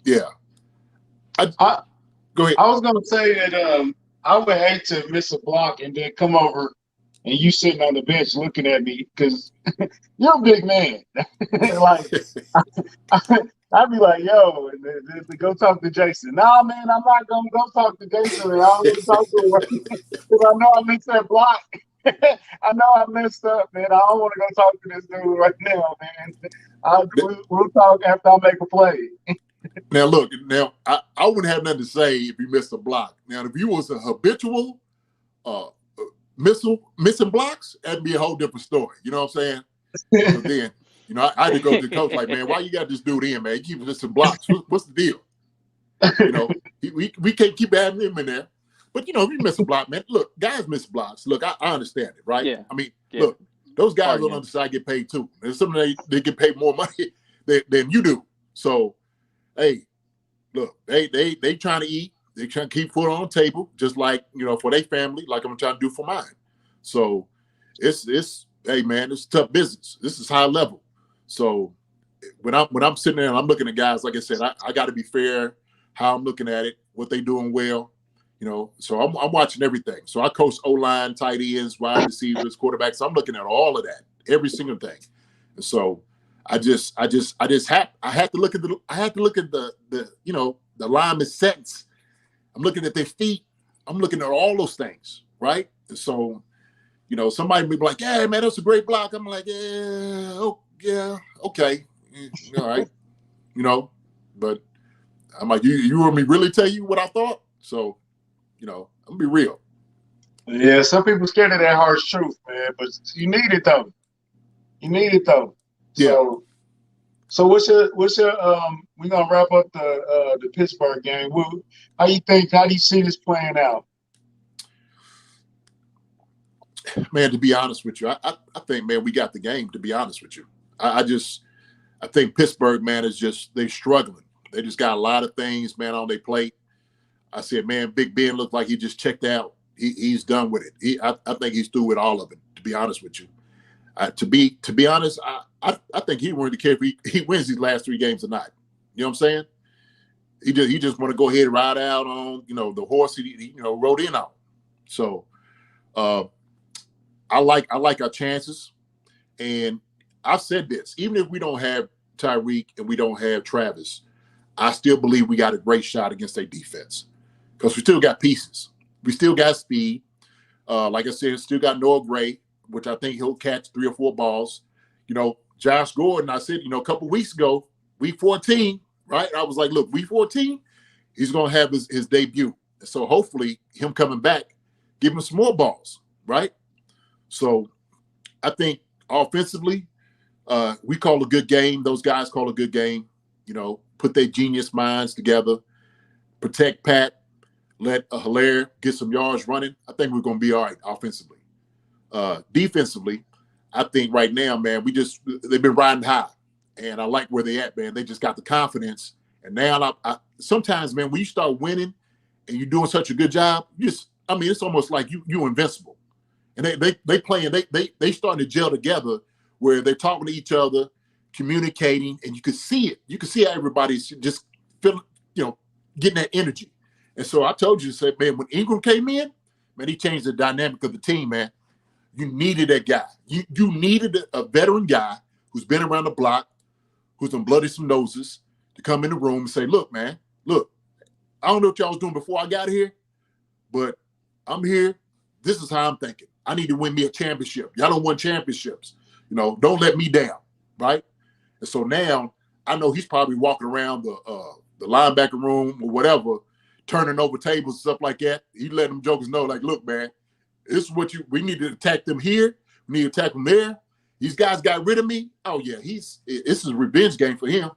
Yeah. Go ahead. I was gonna say that I would hate to miss a block and then come over and you sitting on the bench looking at me because you're a big man. Like I'd be like, yo, go talk to Jason. Nah, man, I'm not gonna go talk to Jason. I don't want to talk to him because I know I missed that block. I know I messed up, man. I don't want to go talk to this dude right now, man. We'll talk after I make a play. Now, look, I wouldn't have nothing to say if you missed a block. Now, if you was a habitual missing blocks, that'd be a whole different story. You know what I'm saying? So then, I had to go to the coach like, man, why you got this dude in, man? You keep missing blocks. What's the deal? We can't keep having him in there. But, if you miss a block, man, look, guys miss blocks. Look, I understand it, right? Yeah. I mean, look, those guys on the other side get paid too. And some of they get paid more money than you do. So, hey, look, they trying to eat. They trying to keep food on the table, just like, for their family, like I'm trying to do for mine. So it's hey, man, it's tough business. This is high level. So when I'm sitting there and I'm looking at guys, like I said, I got to be fair how I'm looking at it, what they doing well, So I'm watching everything. So I coach O-line, tight ends, wide receivers, quarterbacks. So I'm looking at all of that, every single thing. And so I had to look at the lineman sets. I'm looking at their feet. I'm looking at all those things, right? And so, somebody may be like, "Yeah, man, that's a great block." I'm like, "Yeah, okay, all right," But I'm like, "You want me to really tell you what I thought?" So, I'm gonna be real. Yeah, some people scared of that harsh truth, man. But you need it though. Yeah. So what's your we're gonna wrap up the Pittsburgh game. How do you see this playing out? Man, to be honest with you, I think, man, we got the game, to be honest with you. I think Pittsburgh, man, they're struggling. They just got a lot of things, man, on their plate. I said, man, Big Ben looked like he just checked out. He's done with it. I think he's through with all of it. To be honest with you, to be honest, I think he wanted to care if he wins these last 3 games or not. You know what I'm saying? He just want to go ahead and ride out on the horse he rode in on. So I like our chances, and I've said this: even if we don't have Tyreek and we don't have Travis, I still believe we got a great shot against their defense because we still got pieces. We still got speed. Like I said, still got Noah Gray, which I think he'll catch 3 or 4 balls. Josh Gordon, I said, a couple weeks ago, week 14, right? I was like, look, week 14, he's going to have his debut. So hopefully him coming back, give him some more balls, right? So I think offensively, we call a good game. Those guys call a good game. Put their genius minds together, protect Pat, let Hilaire get some yards running. I think we're going to be all right offensively. Defensively, I think right now, man, they've been riding high, and I like where they at, man. They just got the confidence, and now sometimes, man, when you start winning and you're doing such a good job, it's almost like you're invincible. And they playing, they starting to gel together where they're talking to each other, communicating, and you can see it. You can see how everybody's just feeling, getting that energy. And so I told you, said, man, when Ingram came in, man, he changed the dynamic of the team, man. You needed that guy. You needed a veteran guy who's been around the block, who's done bloody some noses, to come in the room and say, look, man, look, I don't know what y'all was doing before I got here, but I'm here. This is how I'm thinking. I need to win me a championship. Y'all don't win championships. Don't let me down, right? And so now I know he's probably walking around the linebacker room or whatever, turning over tables and stuff like that. He let them jokers know, like, look, man, this is what we need to attack them here. We need to attack them there. These guys got rid of me. Oh, yeah, this is a revenge game for him.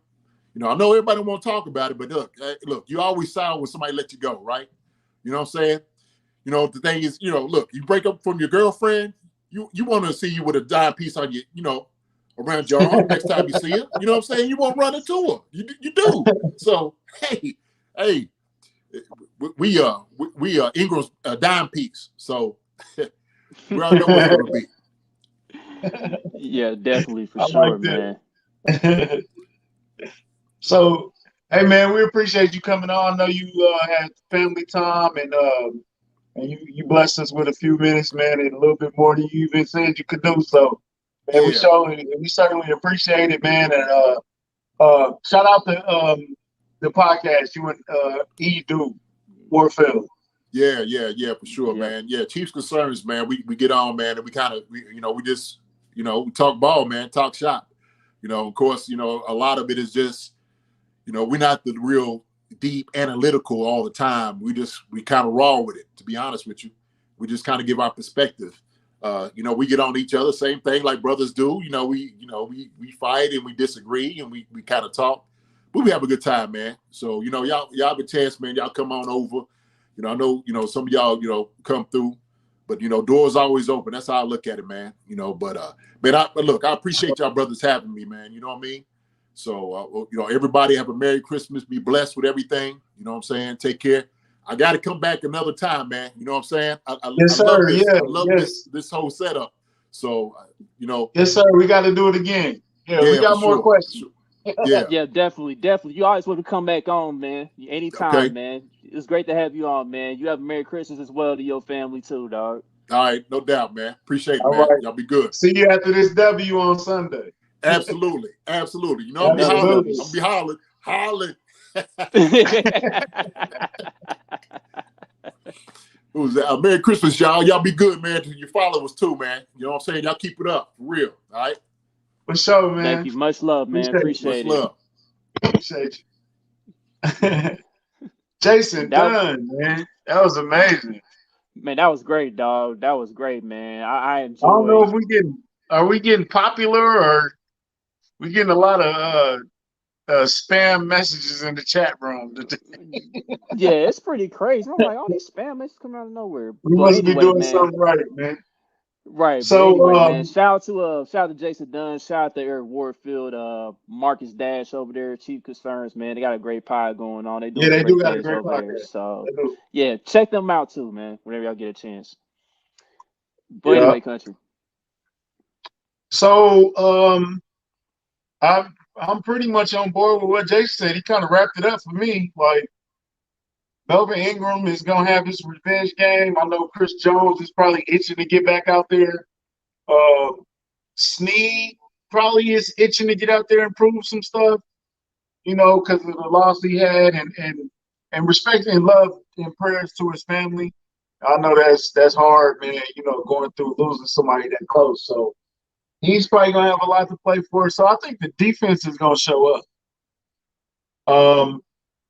I know everybody won't talk about it, but look, you always sour when somebody let you go, right? You know what I'm saying? The thing is, look, you break up from your girlfriend, you want to see you with a dime piece on you, around your arm next time you see her. You know what I'm saying? You won't run into her. You do. So, hey, we Ingram's a dime piece. So we already know what it's going to be. Yeah, definitely, for I sure, like man. that. So, hey, man, we appreciate you coming on. I know you had family time, and you blessed us with a few minutes, man, and a little bit more than you even said you could do. So, man, we certainly appreciate it, man. And shout out to the podcast you and E do Warfield. Yeah, for sure, Yeah. man. Yeah, Chiefs concerns, man. We get on, man, and we kind of we just we talk ball, man, talk shop. Of course, a lot of it is just we're not the real deep analytical all the time. We kind of raw with it, to be honest with you. We just kind of give our perspective. We get on each other, same thing like brothers do. We fight and we disagree and we kind of talk, but we have a good time, man. So, y'all have a chance, man. Y'all come on over. I know, some of y'all, come through, but, doors always open. That's how I look at it, man. But look, I appreciate y'all brothers having me, man. You know what I mean? So, everybody have a Merry Christmas. Be blessed with everything. You know what I'm saying? Take care. I got to come back another time, man. You know what I'm saying? Yes, I love sir. this. Yeah, I love this whole setup. So, Yes, sir. We got to do it again. Yeah, we got more questions. Yeah. Yeah, definitely. You always want to come back on, man. Anytime, Okay. man. It's great to have you on, man. You have a Merry Christmas as well to your family too, dog. All right, no doubt, man. Appreciate it, All man. right. Y'all be good. See you after this W on Sunday. Absolutely. Absolutely. I'll be hollering. I'll be hollering. Who's that? Merry Christmas, y'all. Y'all be good, man, to your followers too, man. You know what I'm saying? Y'all keep it up, for real. All right? For sure, man. Thank you. Much love, man. Appreciate it. Much love. Appreciate you. Jason Dunn, man. That was amazing. Man, that was great, dog. That was great, man. I enjoyed. I don't know if are we getting popular or we getting a lot of spam messages in the chat room. Yeah, it's pretty crazy. I'm like, all these spam messages come out of nowhere. We must be doing something right, man. Right, but So anyway, man, shout out to Jason Dunn, shout out to Eric Warfield, Marcus Dash over there, Chief Concerns, man. They got a great pod going on. They yeah, doing they do great got a things great over there. podcast. So They do. yeah, check them out too, man, whenever y'all get a chance. But Yeah. anyway, country. So I'm pretty much on board with what Jay said. He kind of wrapped it up for me. Like Melvin Ingram is gonna have his revenge game. I know Chris Jones is probably itching to get back out there. Uh, Snead probably is itching to get out there and prove some stuff, because of the loss he had, and respect and love and prayers to his family. I know that's hard, man. Going through losing somebody that close. So he's probably gonna have a lot to play for. So I think the defense is gonna show up.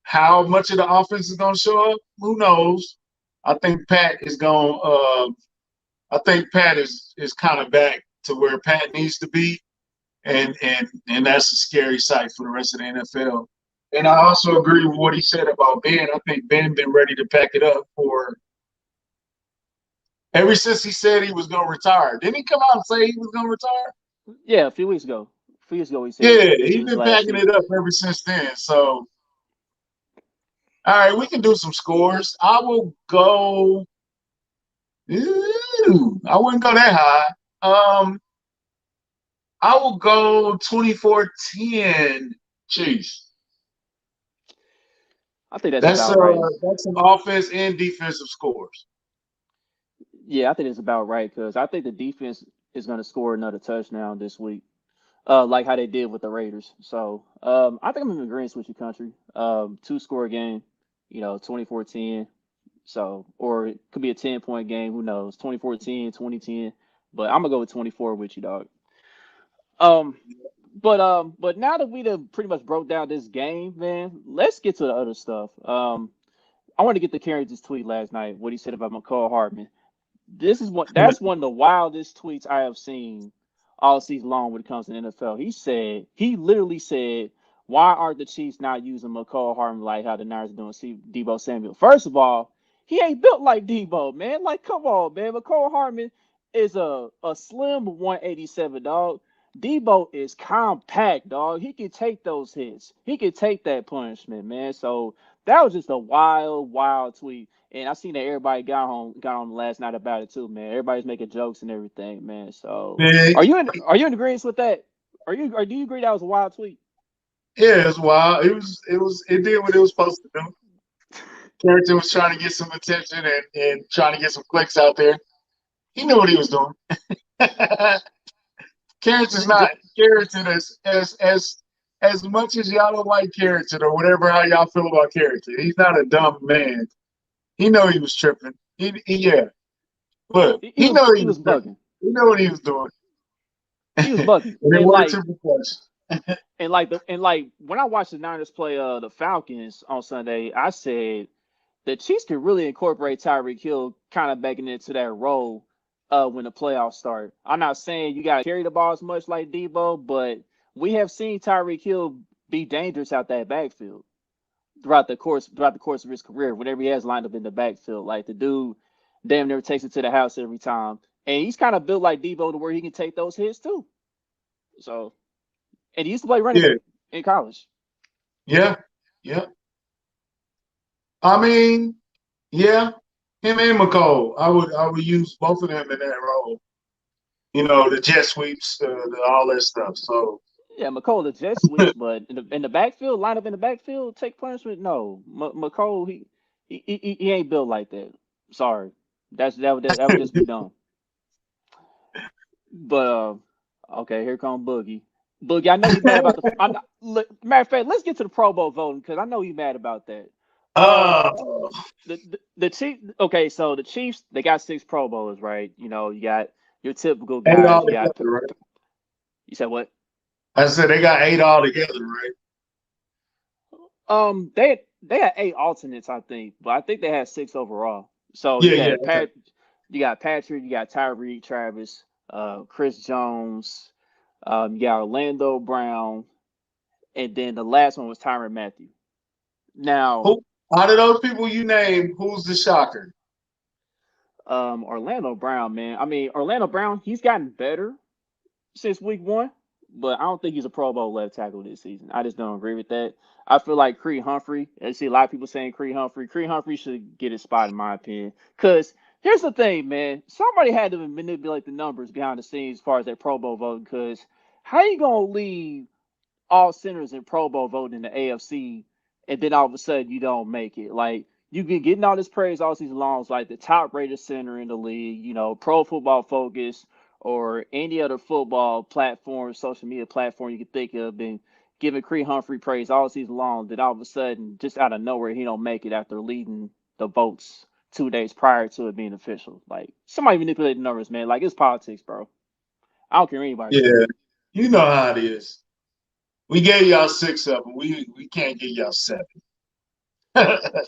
How much of the offense is gonna show up? Who knows? I think Pat is going. I think Pat is kind of back to where Pat needs to be, and that's a scary sight for the rest of the NFL. And I also agree with what he said about Ben. I think Ben been ready to pack it up for ever since he said he was gonna retire. Didn't he come out and say he was gonna retire? Yeah, a few weeks ago. A few weeks ago, he said Yeah, this he's is his been last packing it season. up ever since then. So, all right, we can do some scores. I will go. I wouldn't go that high. I will go 24-10 Chiefs. I think that's That's about right. that's some offense and defensive scores. Yeah, I think it's about right because I think the defense is going to score another touchdown this week, like how they did with the Raiders. So I think I'm in agreement with you, country. Two score game, 24-10. So, or it could be a 10-point game. Who knows? 24-10, 20-10. But I'm gonna go with 24 with you, dog. Um, but now that we done pretty much broke down this game, man, let's get to the other stuff. I want to get to Carrington's tweet last night. What he said about Mccall Hartman. That's one of the wildest tweets I have seen all season long when it comes to the NFL. He literally said, why aren't the Chiefs not using Mecole Hardman like how the Niners are doing Debo Samuel? First of all, he ain't built like Debo, man. Like, come on, man. Mecole Hardman is a slim 187, dog. Debo is compact, dog. He can take those hits. He can take that punishment, man. So that was just a wild, wild tweet. And I seen that everybody got on last night about it too, man. Everybody's making jokes and everything, man. So Man, are you in agreement with that? Do you agree that was a wild tweet? yeah, it's wild. It did what it was supposed to do. Carrington was trying to get some attention and trying to get some clicks out there. He knew what he was doing. Carrington's J- not Carrington as much as y'all don't like Carrington or whatever how y'all feel about Carrington. He's not a dumb man. He know he was tripping. Yeah. Look, he he was know he he was was tripping. bugging. He know what he was doing. He was And bugging. it worked to reflection. And like when I watched the Niners play the Falcons on Sunday, I said the Chiefs could really incorporate Tyreek Hill kind of back into that role when the playoffs start. I'm not saying you got to carry the ball as much like Debo, but we have seen Tyreek Hill be dangerous out that backfield throughout the course of his career. Whenever he has lined up in the backfield, like the dude damn near takes it to the house every time, and he's kind of built like Debo to where he can take those hits too. So, and he used to play running Yeah. back in college. Yeah. Yeah. I mean, yeah, him and McCall. I would use both of them in that role. The jet sweeps, all that stuff. So Yeah, McCole the jet sweeps, but in the backfield, line up in the backfield, take punishment. No, McCole he ain't built like that. Sorry, that would just be dumb. But okay, here come Boogie. Boogie, I know you mad about the. Matter of fact, let's get to the Pro Bowl voting because I know you mad about that. Um, uh the Chiefs. Okay, so the Chiefs they got 6 Pro Bowlers, right? You got your typical eight guys. all You got. together, right? You said what? I said they got eight all together, right? They had 8 alternates, I think, but I think they had 6 overall. So Yeah, yeah, okay. You got Patrick, you got Tyreek, Travis, Chris Jones, you got Orlando Brown, and then the last one was Tyrann Mathieu. Now, Who out of those people you named, who's the shocker? Orlando Brown, man. I mean, Orlando Brown, he's gotten better since week one, but I don't think he's a Pro Bowl left tackle this season. I just don't agree with that. I feel like Creed Humphrey. I see a lot of people saying Creed Humphrey. Creed Humphrey should get his spot, in my opinion. Because here's the thing, man. Somebody had to manipulate the numbers behind the scenes as far as that Pro Bowl voting. Because how you gonna leave all centers in Pro Bowl voting in the AFC, and then all of a sudden you don't make it? Like, you've been getting all this praise all season long, as like the top rated center in the league, Pro Football Focus or any other football platform, social media platform you can think of, been giving Creed Humphrey praise all season long. Then all of a sudden, just out of nowhere, he don't make it after leading the votes 2 days prior to it being official. Like, somebody manipulating numbers, man. Like, it's politics, bro. I don't care what anybody says. Yeah, you know how it is. We gave y'all 6 of them. We can't give y'all 7. The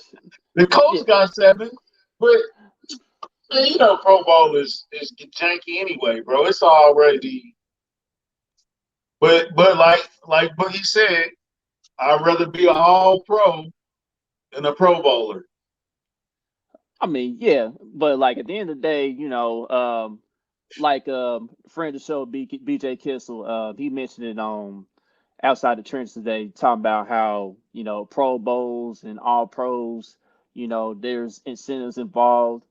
Yeah, coach got 7, but Pro Bowl is janky anyway, bro. It's already. But like Boogie said, I'd rather be an All Pro than a Pro Bowler. I mean, yeah, but like at the end of the day, friend of the show, BJ Kissel, he mentioned it on Outside the Trench today, talking about how Pro Bowls and All Pros, there's incentives involved.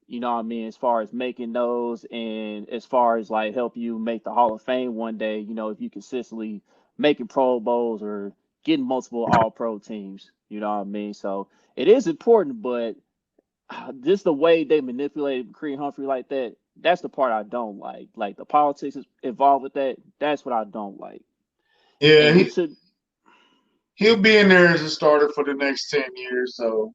You know what I mean, as far as making those, and as far as like help you make the Hall of Fame one day. If you consistently making Pro Bowls or getting multiple All Pro teams. You know what I mean. So it is important, but just the way they manipulated Creed Humphrey like that, that's the part I don't like. Like the politics is involved with that, that's what I don't like. Yeah, And he took he'll be in there as a starter for the next 10 years. So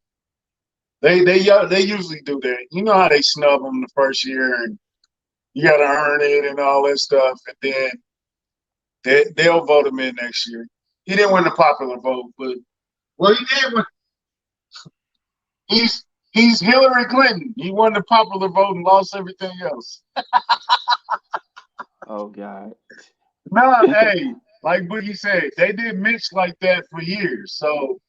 they usually do that. You know how they snub him the first year, and you got to earn it and all that stuff, and then they'll vote him in next year. He didn't win the popular vote, but well, he did win. He's Hillary Clinton. He won the popular vote and lost everything else. oh God. No, hey, like Boogie said, they did Mitch like that for years. So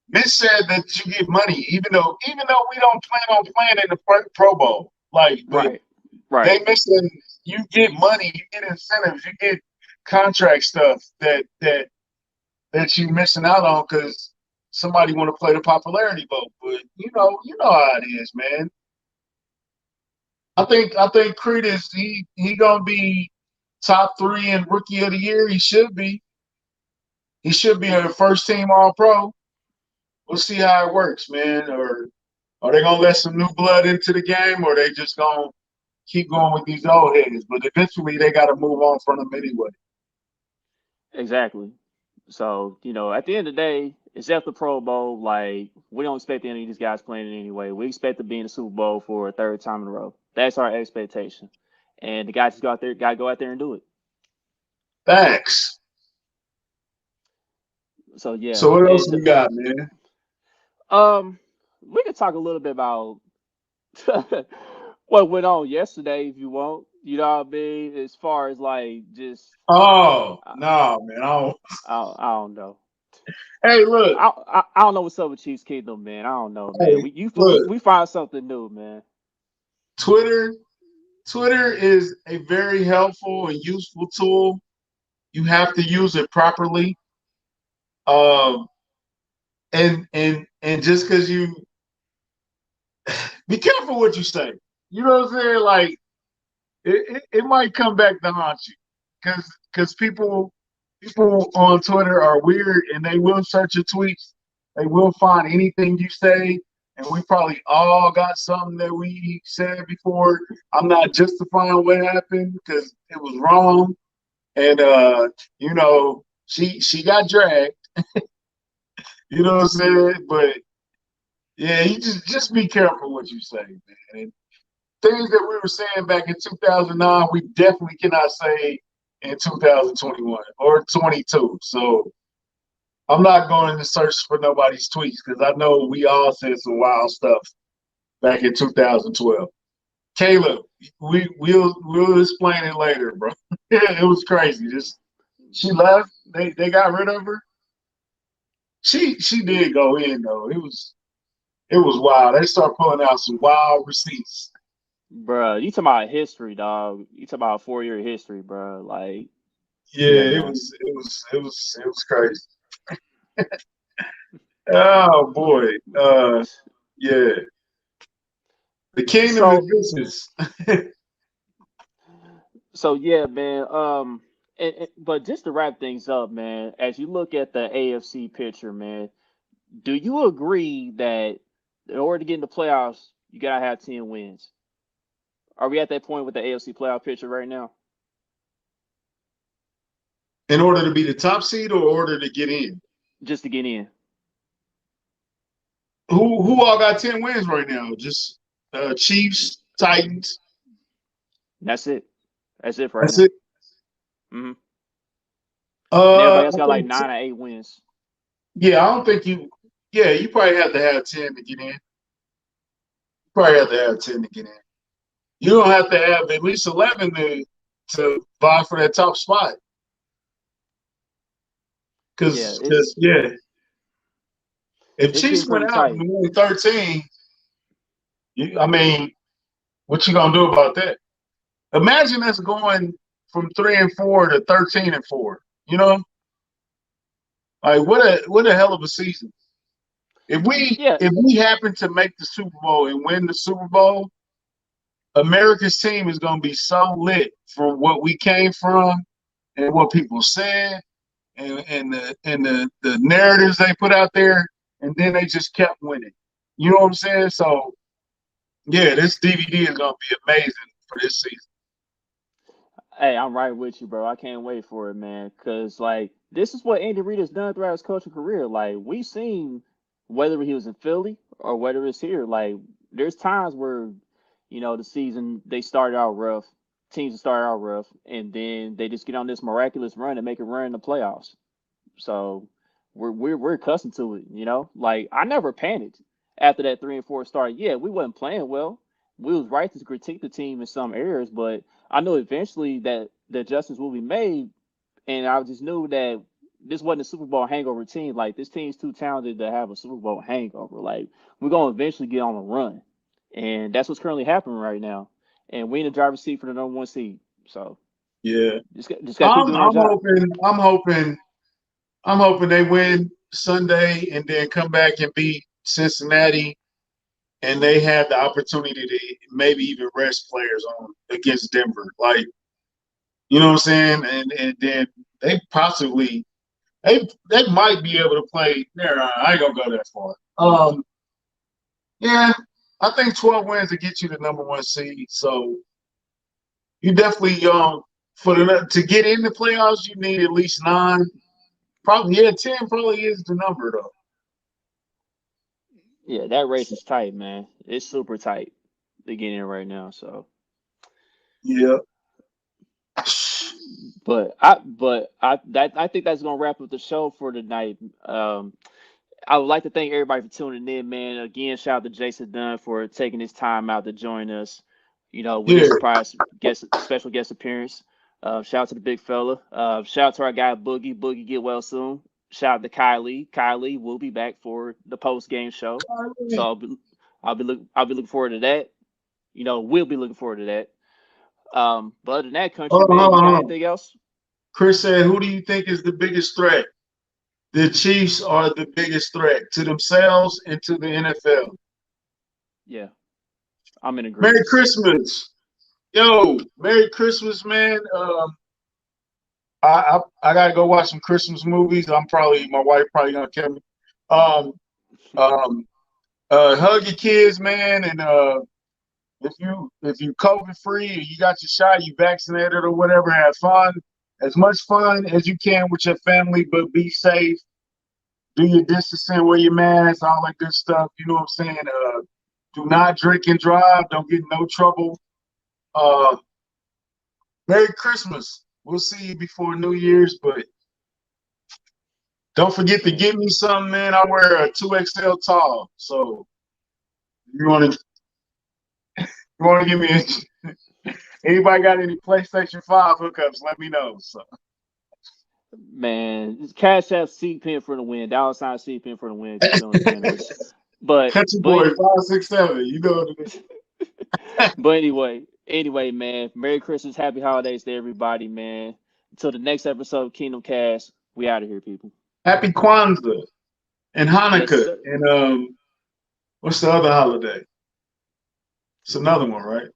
Mitch said that you get money, even though we don't plan on playing in the Pro Bowl. Like, but Right. Right. they mentioned you get money, you get incentives, you get contract stuff that you missing out on because somebody want to play the popularity vote. But you know how it is, man. I think Creed is he gonna be top 3 in Rookie of the Year. He should be. He should be a first team All Pro. We'll see how it works, man. Or are they gonna let some new blood into the game, or they just gonna keep going with these old heads? But eventually, they got to move on from them anyway. Exactly. So, at the end of the day, it's at the Pro Bowl. Like, we don't expect any of these guys playing it anyway. We expect to be in the Super Bowl for a third time in a row. That's our expectation. And the guys just gotta go out there and do it. Thanks. So yeah. So what else And we got, man? we can talk a little bit about what went on yesterday if you want. You know what I mean? As far as like just Oh I, no, man! I don't know. Hey, look. I don't know what's up with Chiefs Kingdom, man. I don't know, man. Hey, look. We find something new, man. Twitter. Twitter is a very helpful and useful tool. You have to use it properly. Um, and just because you be careful what you say. You know what I'm saying? Like it might come back to haunt you because people on Twitter are weird and they will search your tweets. They will find anything you say, and we probably all got something that we said before. I'm not justifying what happened because it was wrong, and she got dragged. You know what I'm saying? But yeah, you just be careful what you say, man. And things that we were saying back in 2009, we definitely cannot say in 2021 or 22. So I'm not going to search for nobody's tweets because I know we all said some wild stuff back in 2012. Caleb, we'll explain it later, bro. It was crazy. She left. They got rid of her. She did go in though. It was wild. They start pulling out some wild receipts. Bruh, you talking about history, dog. You talking about 4 year history, bruh. Like, Yeah, yeah, it man. was it was it was it was crazy. Oh boy. Yeah. The kingdom is So, business. so yeah, man. But just to wrap things up, man, as you look at the AFC picture, man, do you agree that in order to get in the playoffs, you gotta have 10 wins? Are we at that point with the AFC playoff picture right now? In order to be the top seed or order to get in? Just to get in. Who all got 10 wins right now? Just Chiefs, Titans. That's it. That's it for right That's now. it. hmm And everybody else I got like think 9 or 8 wins. yeah, I don't think you probably have to have 10 to get in. You probably have to have 10 to get in. You don't have to have at least 11 to vie for that top spot. Yeah, Cause yeah, if it's getting Chiefs went pretty out tight. and won 13, I mean, what you gonna do about that? Imagine us going from 3-4 to 13-4. You know, like what a hell of a season. Yeah, If we happen to make the Super Bowl and win the Super Bowl, America's team is gonna be so lit from what we came from and what people said and the narratives they put out there, and then they just kept winning. You know what I'm saying? So yeah, this DVD is gonna be amazing for this season. hey, I'm right with you, bro. I can't wait for it, man. Cause like this is what Andy Reid has done throughout his coaching career. Like we've seen whether he was in Philly or whether it's here. Like there's times where, the season they started out rough, teams started out rough, and then they just get on this miraculous run and make a run in the playoffs. So we're accustomed to it, Like I never panicked after that 3-4 start. Yeah, we wasn't playing well. We was right to critique the team in some areas, but I knew eventually that the adjustments will be made, and I just knew that this wasn't a Super Bowl hangover team. Like this team's too talented to have a Super Bowl hangover. Like we're gonna eventually get on a run, and that's what's currently happening right now. And we in the driver's seat for the number one seed. So Yeah, just gotta keep doing our job. I'm hoping they win Sunday and then come back and beat Cincinnati, and they have the opportunity to maybe even rest players on against Denver. Like, you know what I'm saying? And then they possibly they might be able to play. There, I ain't gonna go that far. Yeah, I think 12 wins to get you the number one seed. So you definitely to get in the playoffs, you need at least 9. Probably 10 probably is the number though. Yeah, that race is tight, man. It's super tight to get in right now. So, Yeah. I think that's gonna wrap up the show for tonight. I would like to thank everybody for tuning in, man. Again, shout out to Jason Dunn for taking his time out to join us. With Yeah. his surprise special guest appearance. Shout out to the big fella. Shout out to our guy Boogie. Boogie, get well soon. Shout out to Kylie. Kylie will be back for the post game show. So I'll be looking forward to that. We'll be looking forward to that. But other than that, country Hold on, man, hold you on, got hold on. anything else? Chris said, who do you think is the biggest threat? The Chiefs are the biggest threat to themselves and to the NFL. Yeah, I'm in Merry agreement. Christmas. Yo, Merry Christmas, man. I gotta go watch some Christmas movies. My wife probably gonna kill me. Um, um, hug your kids, man, and if you COVID free, you got your shot, you vaccinated or whatever, have fun, as much fun as you can with your family, but be safe. Do your distancing, wear your mask, all that good stuff. You know what I'm saying? Do not drink and drive. Don't get in no trouble. Uh, Merry Christmas. We'll see you before New Year's, but don't forget to Yeah. give me something, man. I wear a 2XL tall, so you want to give me anybody got any PlayStation 5 hookups? Let me know. So Man, Cash App C pin for the win. Dollar sign C pin for the win if you're feeling generous. Catch your but boy 567. You know what it is. but anyway, man. Merry Christmas, Happy Holidays to everybody, man. Until the next episode of Kingdom Cast, we out of here, people. Happy Kwanzaa and Yes, Hanukkah sir. and what's the other holiday? It's another one, right?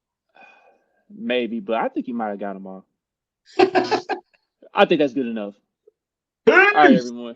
Maybe, but I think you might have got them all. I think that's good enough. All right, Peace. everyone.